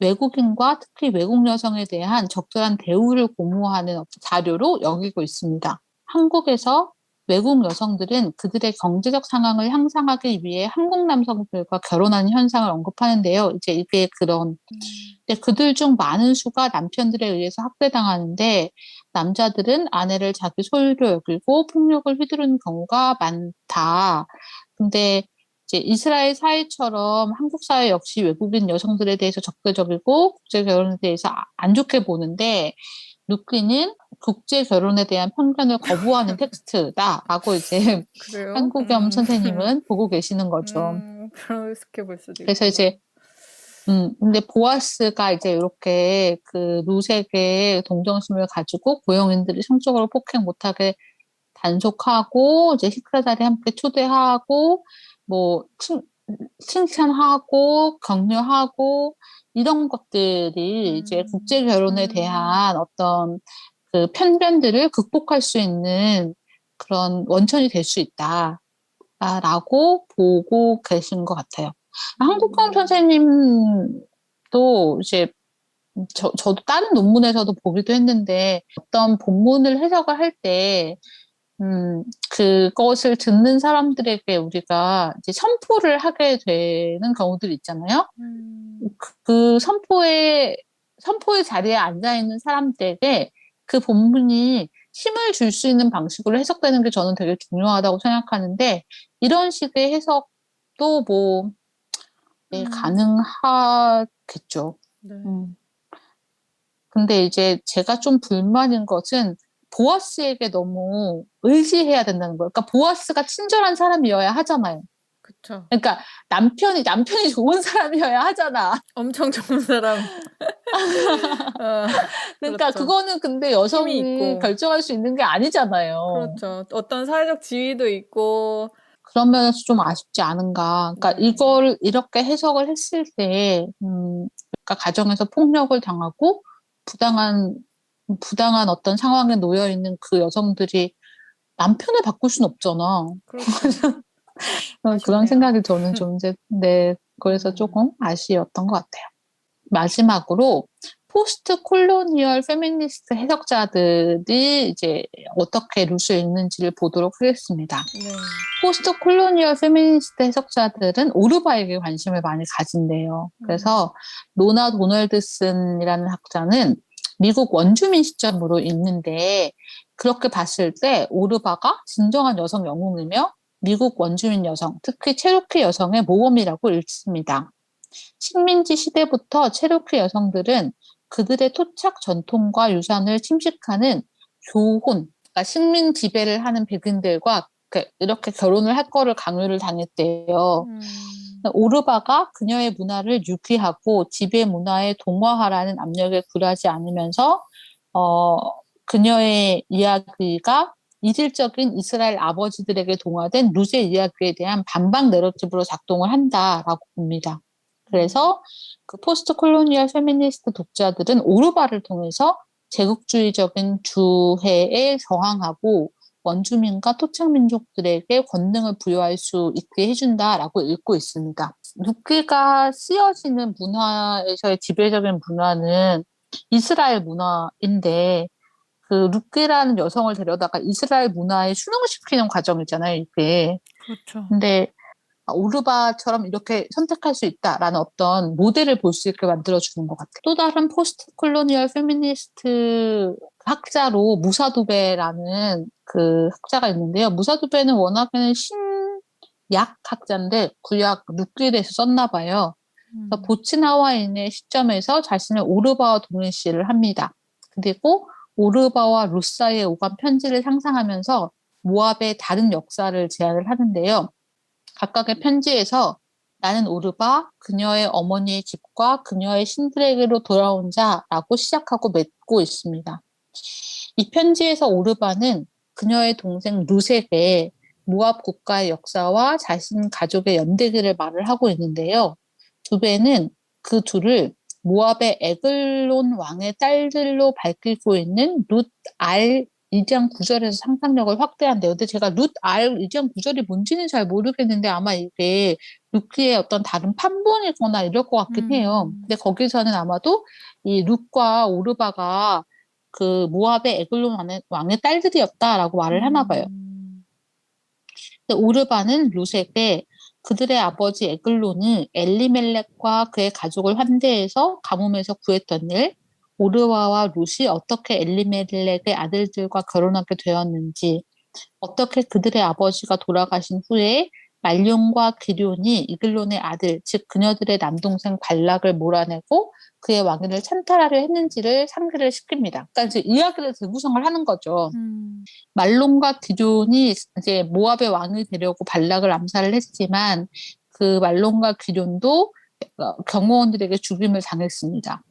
외국인과 특히 외국 여성에 대한 적절한 대우를 고무하는 자료로 여기고 있습니다. 한국에서 외국 여성들은 그들의 경제적 상황을 향상하기 위해 한국 남성들과 결혼하는 현상을 언급하는데요. 이제 이게 근데 그들 중 많은 수가 남편들에 의해서 학대당하는데 남자들은 아내를 자기 소유로 여기고 폭력을 휘두르는 경우가 많다. 근데 이제 이스라엘 사회처럼 한국 사회 역시 외국인 여성들에 대해서 적대적이고 국제 결혼에 대해서 안 좋게 보는데 루키는 국제 결혼에 대한 편견을 거부하는 텍스트다라고 이제 그래요? 한국염 선생님은 보고 계시는 거죠. 그렇게 볼 수도 그래서 있구나. 이제 근데 보아스가 이제 이렇게 그 룻에게 동정심을 가지고 고용인들이 성적으로 폭행 못하게 단속하고 이제 식사 자리에 함께 초대하고 뭐 칭찬하고 격려하고 이런 것들이 이제 국제 결혼에 대한 어떤 그 편견들을 극복할 수 있는 그런 원천이 될 수 있다라고 보고 계신 것 같아요. 한국경 선생님도 이제 저도 다른 논문에서도 보기도 했는데 어떤 본문을 해석을 할 때, 그것을 듣는 사람들에게 우리가 이제 선포를 하게 되는 경우들이 있잖아요. 그 선포의 자리에 앉아 있는 사람들에게 그 본문이 힘을 줄 수 있는 방식으로 해석되는 게 저는 되게 중요하다고 생각하는데, 이런 식의 해석도 뭐, 네, 가능하겠죠. 네. 근데 이제 제가 좀 불만인 것은 보아스에게 너무 의지해야 된다는 거예요. 그러니까 보아스가 친절한 사람이어야 하잖아요. 그쵸. 그러니까 남편이 좋은 사람이어야 하잖아. 엄청 좋은 사람. 그러니까 그렇죠. 그거는 근데 힘이 여성이 있고. 결정할 수 있는 게 아니잖아요. 그렇죠. 어떤 사회적 지위도 있고, 그런 면에서 좀 아쉽지 않은가. 그러니까 네. 이걸 이렇게 해석을 했을 때, 그러니까 가정에서 폭력을 당하고 부당한 어떤 상황에 놓여 있는 그 여성들이 남편을 바꿀 순 없잖아. 그렇죠. 그런 아쉽네요. 생각이 저는 좀 이제, 네, 그래서 조금 아쉬웠던 것 같아요. 마지막으로, 포스트 콜로니얼 페미니스트 해석자들이 이제 어떻게 루스를 읽는지를 보도록 하겠습니다. 네. 포스트 콜로니얼 페미니스트 해석자들은 오르바에게 관심을 많이 가진대요. 그래서 로나 도널드슨이라는 학자는 미국 원주민 시점으로 읽는데, 그렇게 봤을 때 오르바가 진정한 여성 영웅이며 미국 원주민 여성, 특히 체로키 여성의 모범이라고 읽습니다. 식민지 시대부터 체로키 여성들은 그들의 토착 전통과 유산을 침식하는 교혼, 그러니까 식민 지배를 하는 백인들과 이렇게 결혼을 할 거를 강요를 당했대요. 오르바가 그녀의 문화를 유기하고 지배 문화에 동화하라는 압력에 굴하지 않으면서 어, 그녀의 이야기가 이질적인 이스라엘 아버지들에게 동화된 루제 이야기에 대한 반박 내러티브로 작동을 한다라고 봅니다. 그래서 그 포스트 콜로니얼 페미니스트 독자들은 오르바를 통해서 제국주의적인 주해에 저항하고 원주민과 토착민족들에게 권능을 부여할 수 있게 해준다라고 읽고 있습니다. 룻기가 쓰여지는 문화에서의 지배적인 문화는 이스라엘 문화인데 그 룻기라는 여성을 데려다가 이스라엘 문화에 순응시키는 과정이잖아요, 이게. 그렇죠. 근데 오르바처럼 이렇게 선택할 수 있다라는 어떤 모델을 볼 수 있게 만들어주는 것 같아요. 또 다른 포스트 콜로니얼 페미니스트 학자로 무사두베라는 그 학자가 있는데요. 무사두베는 워낙에는 신약 학자인데 구약 룻기에 대해서 썼나 봐요. 그래서 보츠나와인의 시점에서 자신을 오르바와 동일시를 합니다. 그리고 오르바와 룻 사이에 오간 편지를 상상하면서 모압의 다른 역사를 제안을 하는데요. 각각의 편지에서 나는 오르바, 그녀의 어머니의 집과 그녀의 신들에게로 돌아온 자라고 시작하고 맺고 있습니다. 이 편지에서 오르바는 그녀의 동생 룻에게 모압 국가의 역사와 자신 가족의 연대기를 말을 하고 있는데요. 두베는 그 둘을 모압의 에글론 왕의 딸들로 밝히고 있는 룻 알 2장 9절에서 상상력을 확대한대요. 근데 제가 룻 알 2장 9절이 뭔지는 잘 모르겠는데 아마 이게 룻기의 어떤 다른 판본이거나 이럴 것 같긴 해요. 근데 거기서는 아마도 이 룻과 오르바가 그 모압의 에글론 왕의 딸들이었다라고 말을 하나 봐요. 근데 오르바는 룻에게 그들의 아버지 에글론은 엘리멜렉과 그의 가족을 환대해서 가뭄에서 구했던 일, 오르바와 룻이 어떻게 엘리멜렉의 아들들과 결혼하게 되었는지, 어떻게 그들의 아버지가 돌아가신 후에 말룡과 기럯이 이글론의 아들, 즉 그녀들의 남동생 발락을 몰아내고 그의 왕위를 찬탈하려 했는지를 상기를 시킵니다. 그러니까 이제 이야기를 재구성을 하는 거죠. 말론과 기럯이 이제 모압의 왕이 되려고 발락을 암살을 했지만 그 말론과 기럯도 경호원들에게 죽임을 당했습니다.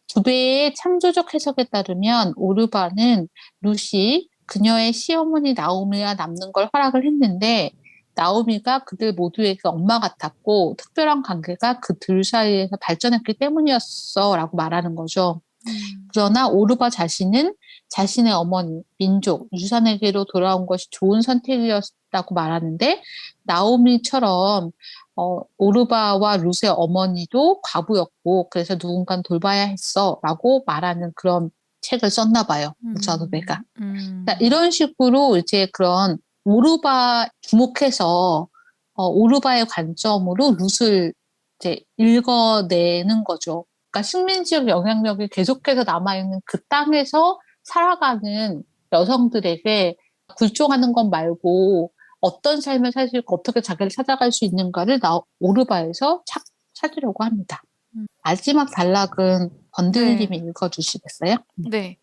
두배의 창조적 해석에 따르면 오르바는 룻이 그녀의 시어머니 나오미와 남는 걸 허락을 했는데 나오미가 그들 모두에게 엄마 같았고 특별한 관계가 그 둘 사이에서 발전했기 때문이었어 라고 말하는 거죠. 그러나 오르바 자신은 자신의 어머니, 민족, 유산에게로 돌아온 것이 좋은 선택이었다고 말하는데 나오미처럼 오르바와 룻의 어머니도 과부였고 그래서 누군가는 돌봐야 했어 라고 말하는 그런 책을 썼나 봐요. 무사도배가. 그러니까 이런 식으로 이제 그런 오르바 주목해서 오르바의 관점으로 룻을 이제 읽어내는 거죠. 그러니까 식민지역 영향력이 계속해서 남아있는 그 땅에서 살아가는 여성들에게 굴종하는 것 말고 어떤 삶을 살 수 있고 어떻게 자기를 찾아갈 수 있는가를 오르바에서 찾으려고 합니다. 마지막 단락은 번들님이 읽어주시겠어요? 네.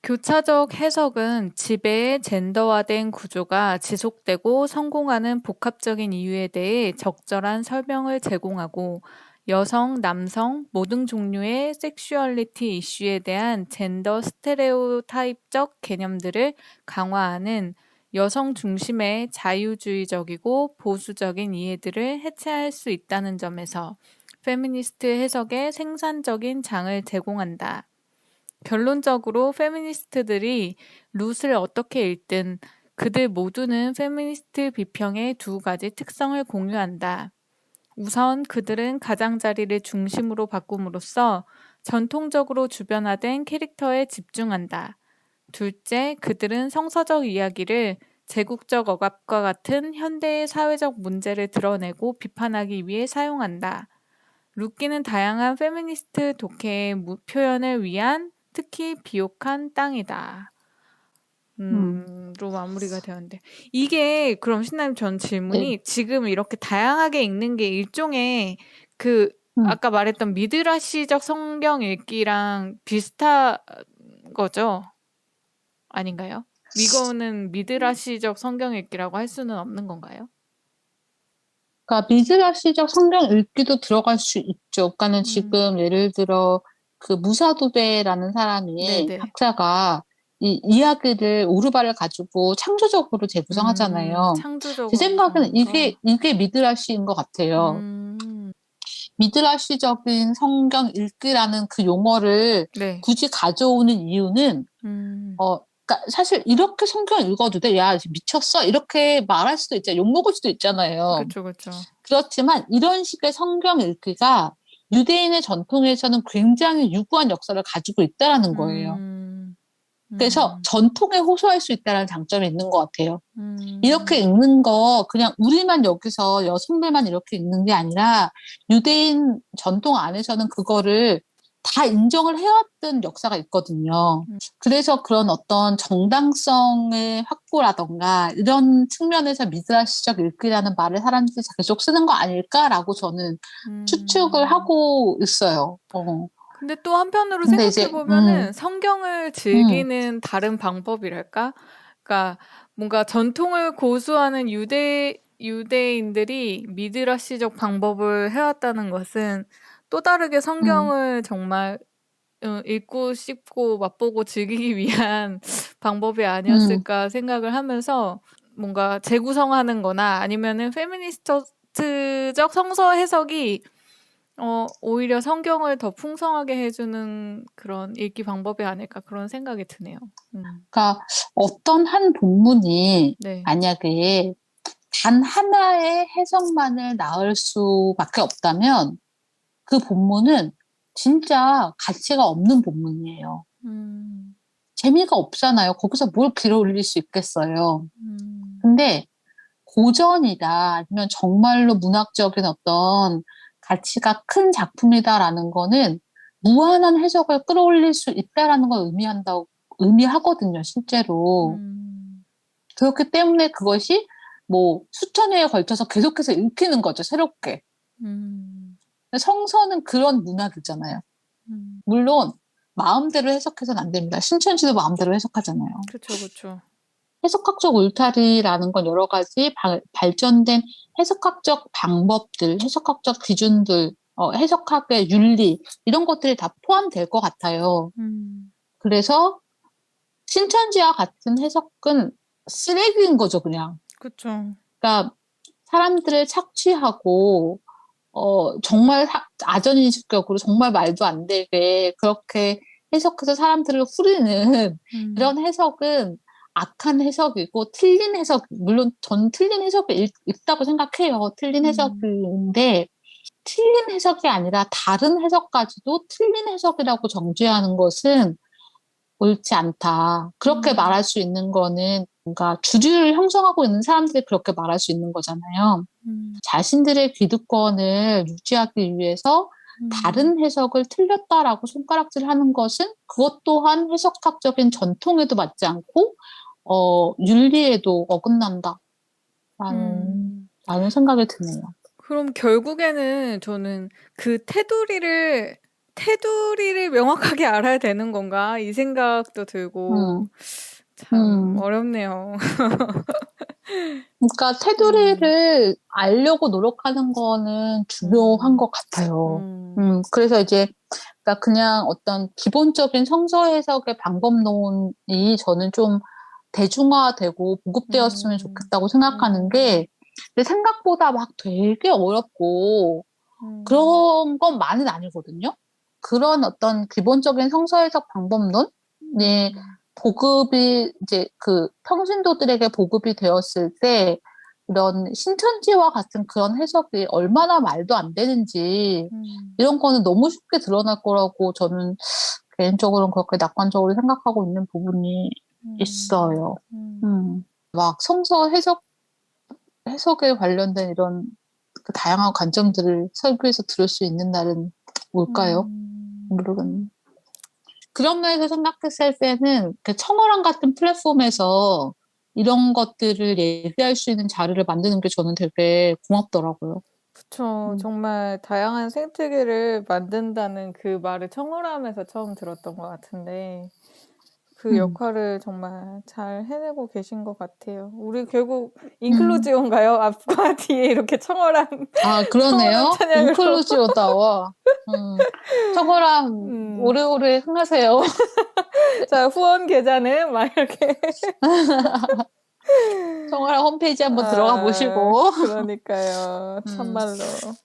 교차적 해석은 지배의 젠더화된 구조가 지속되고 성공하는 복합적인 이유에 대해 적절한 설명을 제공하고 여성, 남성, 모든 종류의 섹슈얼리티 이슈에 대한 젠더 스테레오타입적 개념들을 강화하는 여성 중심의 자유주의적이고 보수적인 이해들을 해체할 수 있다는 점에서 페미니스트 해석에 생산적인 장을 제공한다. 결론적으로 페미니스트들이 룻을 어떻게 읽든 그들 모두는 페미니스트 비평의 두 가지 특성을 공유한다. 우선 그들은 가장자리를 중심으로 바꿈으로써 전통적으로 주변화된 캐릭터에 집중한다. 둘째, 그들은 성서적 이야기를 제국적 억압과 같은 현대의 사회적 문제를 드러내고 비판하기 위해 사용한다. 룻기는 다양한 페미니스트 독해의 표현을 위한 특히 비옥한 땅이다. 로 마무리가 되었는데 이게 그럼 신나님 전 질문이 네. 지금 이렇게 다양하게 읽는 게 일종의 그 아까 말했던 미드라시적 성경 읽기랑 비슷한 거죠? 아닌가요? 이거는 미드라시적 성경 읽기라고 할 수는 없는 건가요? 그러니까 미드라시적 성경 읽기도 들어갈 수 있죠. 그러니까는 지금 예를 들어 그 무사도배라는 사람이 네네. 학자가 이 이야기를 오르바를 가지고 창조적으로 재구성하잖아요. 제 창조적으로 생각에는 구성하는 거. 이게 미드라시인 것 같아요. 미드라시적인 성경 읽기라는 그 용어를 네. 굳이 가져오는 이유는 그러니까 사실 이렇게 성경 읽어도 돼? 야, 미쳤어? 이렇게 말할 수도 있잖아요. 욕먹을 수도 있잖아요. 그렇죠. 그렇지만 이런 식의 성경 읽기가 유대인의 전통에서는 굉장히 유구한 역사를 가지고 있다라는 거예요. 그래서 전통에 호소할 수 있다는 장점이 있는 것 같아요. 이렇게 읽는 거 그냥 우리만 여기서 여성들만 이렇게 읽는 게 아니라 유대인 전통 안에서는 그거를 다 인정을 해왔던 역사가 있거든요. 그래서 그런 어떤 정당성의 확보라던가 이런 측면에서 미드라시적 읽기라는 말을 사람들이 계속 쓰는 거 아닐까라고 저는 추측을 하고 있어요. 근데 또 한편으로 근데 생각해보면은 성경을 즐기는 다른 방법이랄까? 그러니까 뭔가 전통을 고수하는 유대인들이 미드라시적 방법을 해왔다는 것은 또 다르게 성경을 정말 읽고 싶고 맛보고 즐기기 위한 방법이 아니었을까 생각을 하면서 뭔가 재구성하는 거나 아니면은 페미니스트적 성서 해석이 오히려 성경을 더 풍성하게 해주는 그런 읽기 방법이 아닐까 그런 생각이 드네요. 그러니까 어떤 한 본문이 네. 만약에 단 하나의 해석만을 낳을 수밖에 없다면 그 본문은 진짜 가치가 없는 본문이에요. 재미가 없잖아요. 거기서 뭘 길어 올릴 수 있겠어요. 근데 고전이다 아니면 정말로 문학적인 어떤 가치가 큰 작품이다라는 거는 무한한 해석을 끌어올릴 수 있다라는 걸 의미하거든요, 실제로. 그렇기 때문에 그것이 뭐 수천 회에 걸쳐서 계속해서 읽히는 거죠, 새롭게. 성서는 그런 문학이잖아요. 물론 마음대로 해석해서는 안 됩니다. 신천지도 마음대로 해석하잖아요. 그렇죠. 해석학적 울타리라는 건 여러 가지 발전된 해석학적 방법들, 해석학적 기준들, 해석학의 윤리 이런 것들이 다 포함될 것 같아요. 그래서 신천지와 같은 해석은 쓰레기인 거죠, 그냥. 그쵸. 그러니까 사람들을 착취하고 정말 아전인식적으로 정말 말도 안 되게 그렇게 해석해서 사람들을 후리는 음, 이런 해석은 악한 해석이고 틀린 해석, 물론 전 틀린 해석이 있다고 생각해요. 틀린 음, 해석인데 틀린 해석이 아니라 다른 해석까지도 틀린 해석이라고 정죄하는 것은 옳지 않다. 그렇게 음, 말할 수 있는 거는 뭔가 주류를 형성하고 있는 사람들이 그렇게 말할 수 있는 거잖아요. 음, 자신들의 기득권을 유지하기 위해서 음, 다른 해석을 틀렸다라고 손가락질하는 것은 그것 또한 해석학적인 전통에도 맞지 않고 윤리에도 어긋난다라는 음. 생각이 드네요. 그럼 결국에는 저는 그 테두리를 명확하게 알아야 되는 건가? 이 생각도 들고, 음, 참 음. 어렵네요. 그러니까 음, 테두리를 알려고 노력하는 거는 중요한 음, 것 같아요. 음, 그래서 이제 그러니까 그냥 어떤 기본적인 성서 해석의 방법론이 저는 좀 대중화되고 보급되었으면 음, 좋겠다고 생각하는 음, 게 근데 생각보다 막 되게 어렵고 음, 그런 것만은 아니거든요. 그런 어떤 기본적인 성서 해석 방법론이 음, 보급이 이제 그 평신도들에게 보급이 되었을 때 이런 신천지와 같은 그런 해석이 얼마나 말도 안 되는지 음, 이런 거는 너무 쉽게 드러날 거라고 저는 개인적으로는 그렇게 낙관적으로 생각하고 있는 부분이 음, 있어요. 음, 막 성서 해석에 관련된 이런 그 다양한 관점들을 설교에서 들을 수 있는 날은 올까요? 음. 모르겠네. 그런 면에서 생각했을 때는 그 청어랑 같은 플랫폼에서 이런 것들을 얘기할 수 있는 자리를 만드는 게 저는 되게 고맙더라고요. 그쵸. 음, 정말 다양한 생태계를 만든다는 그 말을 청어람에서 처음 들었던 것 같은데, 그 음, 역할을 정말 잘 해내고 계신 것 같아요. 우리 결국 음. 인클루지온가요? 앞과 뒤에 이렇게 청어람, 아, 청어람 그러네요. 찬양으로. 인클루지오다워. 청어랑 음. 오래오래 흥하세요. 자, 후원 계좌는 막 이렇게. 청어랑 홈페이지 한번 들어가 아, 보시고. 그러니까요. 음, 참말로.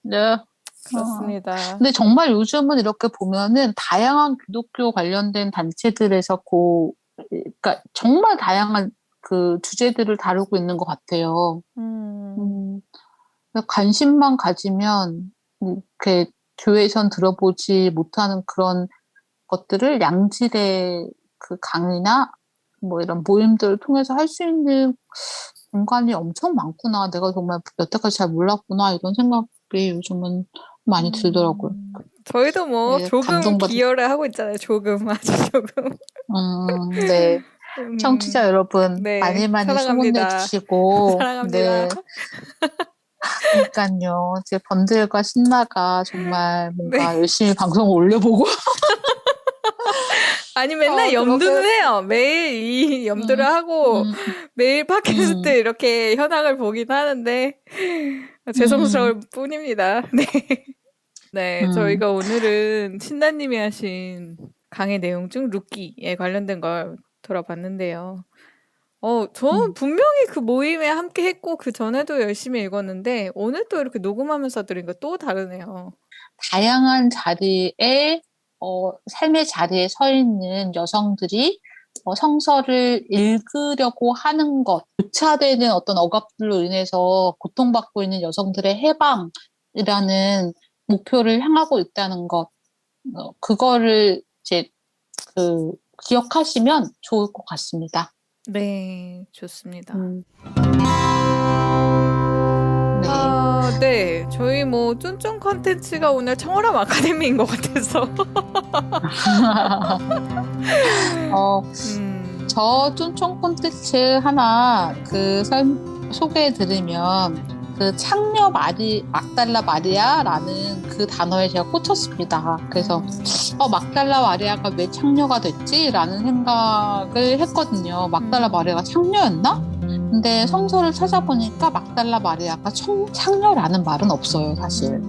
네. 그렇습니다. 근데 정말 요즘은 이렇게 보면은 다양한 기독교 관련된 단체들에서 그러니까 정말 다양한 그 주제들을 다루고 있는 것 같아요. 음, 음, 관심만 가지면 이렇게 교회에선 들어보지 못하는 그런 것들을 양질의 그 강의나 뭐 이런 모임들을 통해서 할 수 있는 공간이 엄청 많구나. 내가 정말 여태까지 잘 몰랐구나. 이런 생각이 요즘은 많이 들더라고요. 저희도 뭐 네, 조금 감동받을. 기여를 하고 있잖아요. 조금, 아주 조금. 네. 청취자 음, 여러분, 네, 많이 많이 소문내 사랑합니다. 주시고, 사랑합니다. 네. 그러니까요. 이제 번들과 신나가 정말 네. 뭔가 열심히 방송을 올려보고, 아니, 맨날 그렇게, 염두는 해요. 매일 이 염두를 음, 하고, 음, 매일 팟캐스트 음, 이렇게 현황을 보긴 하는데, 음, 죄송스러울 뿐입니다. 네. 네, 음, 저희가 오늘은 신나님이 하신 강의 내용 중 루키에 관련된 걸 들어봤는데요. 저는 음. 분명히 그 모임에 함께 했고, 그 전에도 열심히 읽었는데, 오늘 또 이렇게 녹음하면서 들으니까 또 다르네요. 다양한 자리에, 삶의 자리에 서 있는 여성들이 성서를 읽으려고 하는 것, 교차되는 어떤 억압들로 인해서 고통받고 있는 여성들의 해방이라는 목표를 향하고 있다는 것, 그거를 이제 그 기억하시면 좋을 것 같습니다. 네, 좋습니다. 음, 네. 네. 저희 뭐, 쫀쫀 컨텐츠가 오늘 청어람 아카데미인 것 같아서. 어, 음, 저 쫀총 콘텐츠 하나 소개해 드리면 그 창녀 막달라 마리아라는 그 단어에 제가 꽂혔습니다. 그래서 막달라 마리아가 왜 창녀가 됐지라는 생각을 했거든요. 막달라 마리아가 음, 창녀였나? 근데 성서를 찾아보니까 막달라 마리아가 창녀라는 말은 없어요, 사실.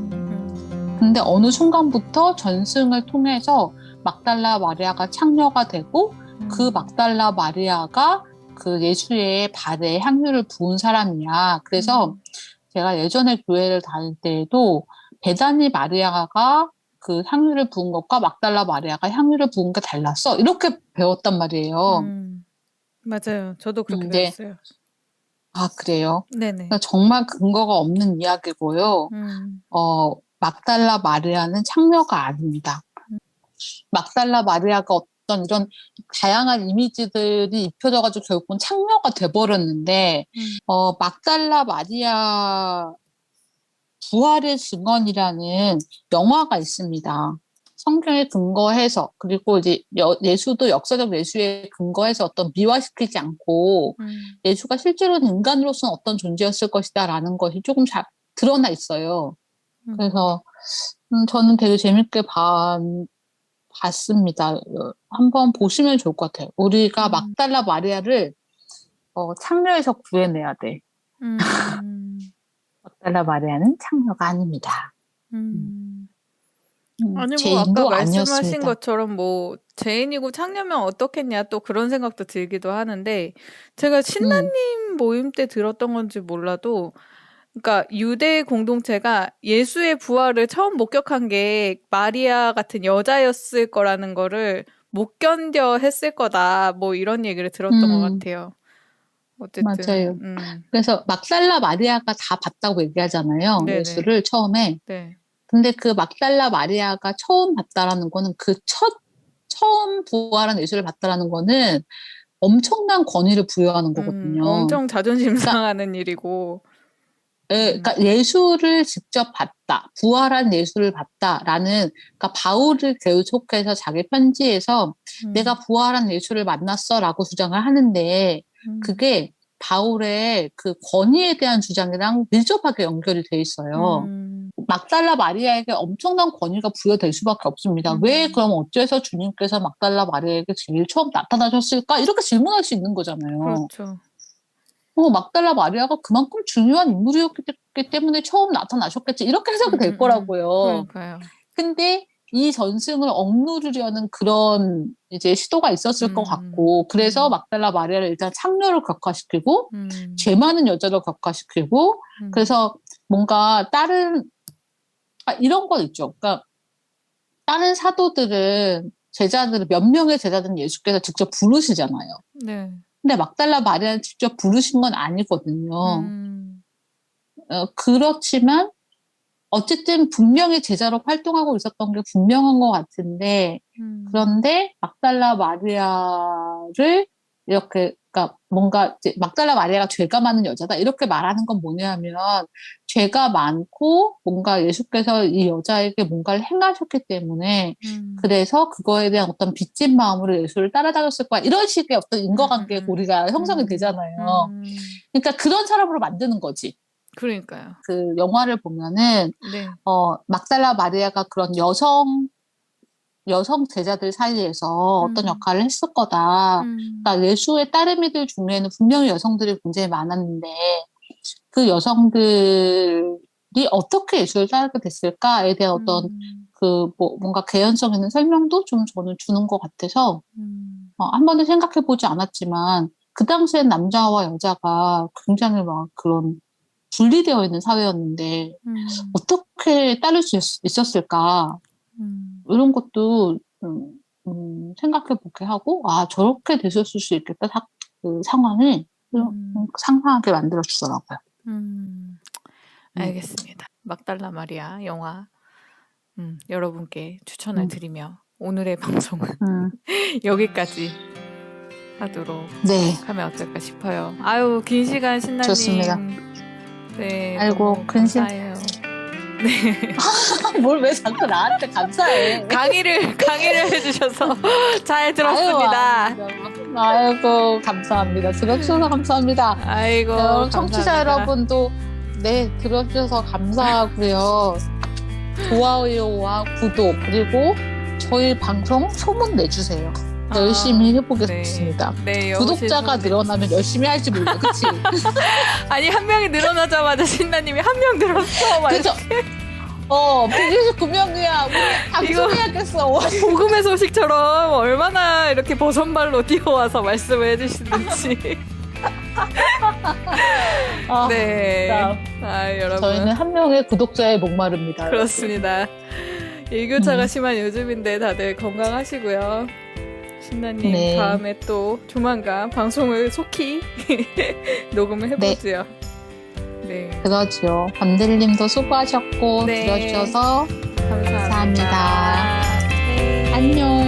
근데 어느 순간부터 전승을 통해서 막달라 마리아가 창녀가 되고 그 막달라 마리아가 그 예수의 발에 향유를 부은 사람이야. 그래서 제가 예전에 교회를 다닐 때에도 베다니 마리아가 그 향유를 부은 것과 막달라 마리아가 향유를 부은 게 달랐어. 이렇게 배웠단 말이에요. 맞아요. 저도 그렇게 네. 배웠어요. 아, 그래요? 네네. 그러니까 정말 근거가 없는 이야기고요. 막달라 마리아는 창녀가 아닙니다. 막달라 마리아가 어떤 이런 다양한 이미지들이 입혀져가지고 결국은 창녀가 돼버렸는데, 막달라 마리아 부활의 증언이라는 영화가 있습니다. 성경에 근거해서, 그리고 이제 예수도 역사적 예수에 근거해서 어떤 미화시키지 않고, 예수가 실제로는 인간으로서는 어떤 존재였을 것이다라는 것이 조금 잘 드러나 있어요. 그래서 저는 되게 재밌게 봤습니다. 한번 보시면 좋을 것 같아요. 우리가 막달라 마리아를 창녀에서 구해내야 돼. 막달라 마리아는 창녀가 아닙니다. 아니, 뭐, 죄인도 아까 말씀하신 아니었습니다. 것처럼 뭐, 죄인이고 창녀면 어떻겠냐, 또 그런 생각도 들기도 하는데, 제가 신나님 모임 때 들었던 건지 몰라도, 그러니까 유대 공동체가 예수의 부활을 처음 목격한 게 마리아 같은 여자였을 거라는 거를 못 견뎌 했을 거다, 뭐 이런 얘기를 들었던 것 같아요. 어쨌든. 맞아요. 그래서 막달라 마리아가 다 봤다고 얘기하잖아요. 네네. 예수를 처음에. 네. 근데 그 막달라 마리아가 처음 봤다라는 거는 처음 부활한 예수를 봤다라는 거는 엄청난 권위를 부여하는 거거든요. 엄청 자존심 상하는 일이고. 그러니까 예수를 직접 봤다. 부활한 예수를 봤다라는, 그러니까 바울을 계속해서 자기 편지에서 내가 부활한 예수를 만났어라고 주장을 하는데 그게 바울의 그 권위에 대한 주장이랑 밀접하게 연결이 돼 있어요. 막달라 마리아에게 엄청난 권위가 부여될 수밖에 없습니다. 왜 그럼 어째서 주님께서 막달라 마리아에게 제일 처음 나타나셨을까? 이렇게 질문할 수 있는 거잖아요. 그렇죠. 막달라 마리아가 그만큼 중요한 인물이었기 때문에 처음 나타나셨겠지. 이렇게 해석이 될 거라고요. 그러니까요. 근데 이 전승을 억누르려는 그런 이제 시도가 있었을 것 같고, 그래서 막달라 마리아를 일단 창녀로 격화시키고, 죄 많은 여자로 격화시키고, 그래서 뭔가 이런 건 있죠. 그러니까 다른 사도들은 몇 명의 제자들은 예수께서 직접 부르시잖아요. 네. 근데 막달라 마리아는 직접 부르신 건 아니거든요. 그렇지만 어쨌든 분명히 제자로 활동하고 있었던 게 분명한 것 같은데 그런데 막달라 마리아를 이렇게 그러니까 뭔가 이제 막달라 마리아가 죄가 많은 여자다 이렇게 말하는 건 뭐냐면 죄가 많고 뭔가 예수께서 이 여자에게 뭔가를 행하셨기 때문에 그래서 그거에 대한 어떤 빚진 마음으로 예수를 따라다녔을 거야 이런 식의 어떤 인과관계 고리가 형성이 되잖아요. 그러니까 그런 사람으로 만드는 거지. 그러니까요. 그 영화를 보면은 네. 막달라 마리아가 그런 여성 제자들 사이에서 어떤 역할을 했을 거다. 그러니까 예수의 따르미들 중에는 분명히 여성들이 굉장히 많았는데 그 여성들이 어떻게 예수를 따르게 됐을까에 대한 어떤 뭔가 개연성 있는 설명도 좀 저는 주는 것 같아서 한 번도 생각해보지 않았지만 그 당시엔 남자와 여자가 굉장히 막 그런 분리되어 있는 사회였는데 어떻게 따를 수 있었을까? 이런 것도 생각해보게 하고 저렇게 됐었을 수 있겠다 그 상황을 상상하게 만들어주더라고요. 알겠습니다. 막달라 마리아 영화 여러분께 추천을 드리며 오늘의 방송은 여기까지 하도록 하면 어떨까 싶어요. 아유 긴 시간 신나님. 좋습니다. 네, 아이고 감사해요. 네. 뭘 왜 자꾸 나한테 감사해? 강의를 해주셔서 잘 들었습니다. 아이고 감사합니다. 들어주셔서 감사합니다. 아이고 청취자 감사합니다. 여러분도 들어주셔서 감사하고요. 좋아요와 구독 그리고 저희 방송 소문 내주세요. 열심히 해보겠습니다. 네, 구독자가 늘어나면 열심히 할지 몰라, 그치? 아니 한 명이 늘어나자마자 신나님이 한 명 늘었어. 그죠? 129명이야. 우리 방송해야겠어. 복음의 소식처럼 얼마나 이렇게 버선발로 뛰어와서 말씀을 해주시는지. 네. 여러분. 저희는 한 명의 구독자에 목마릅니다. 그렇습니다. 일교차가 심한 요즘인데 다들 건강하시고요. 신나님, 네. 다음에 또 조만간 방송을 속히 녹음을 해보죠. 네. 그러죠. 밤들님도 수고하셨고 네. 들어주셔서 감사합니다. 감사합니다. 네. 안녕.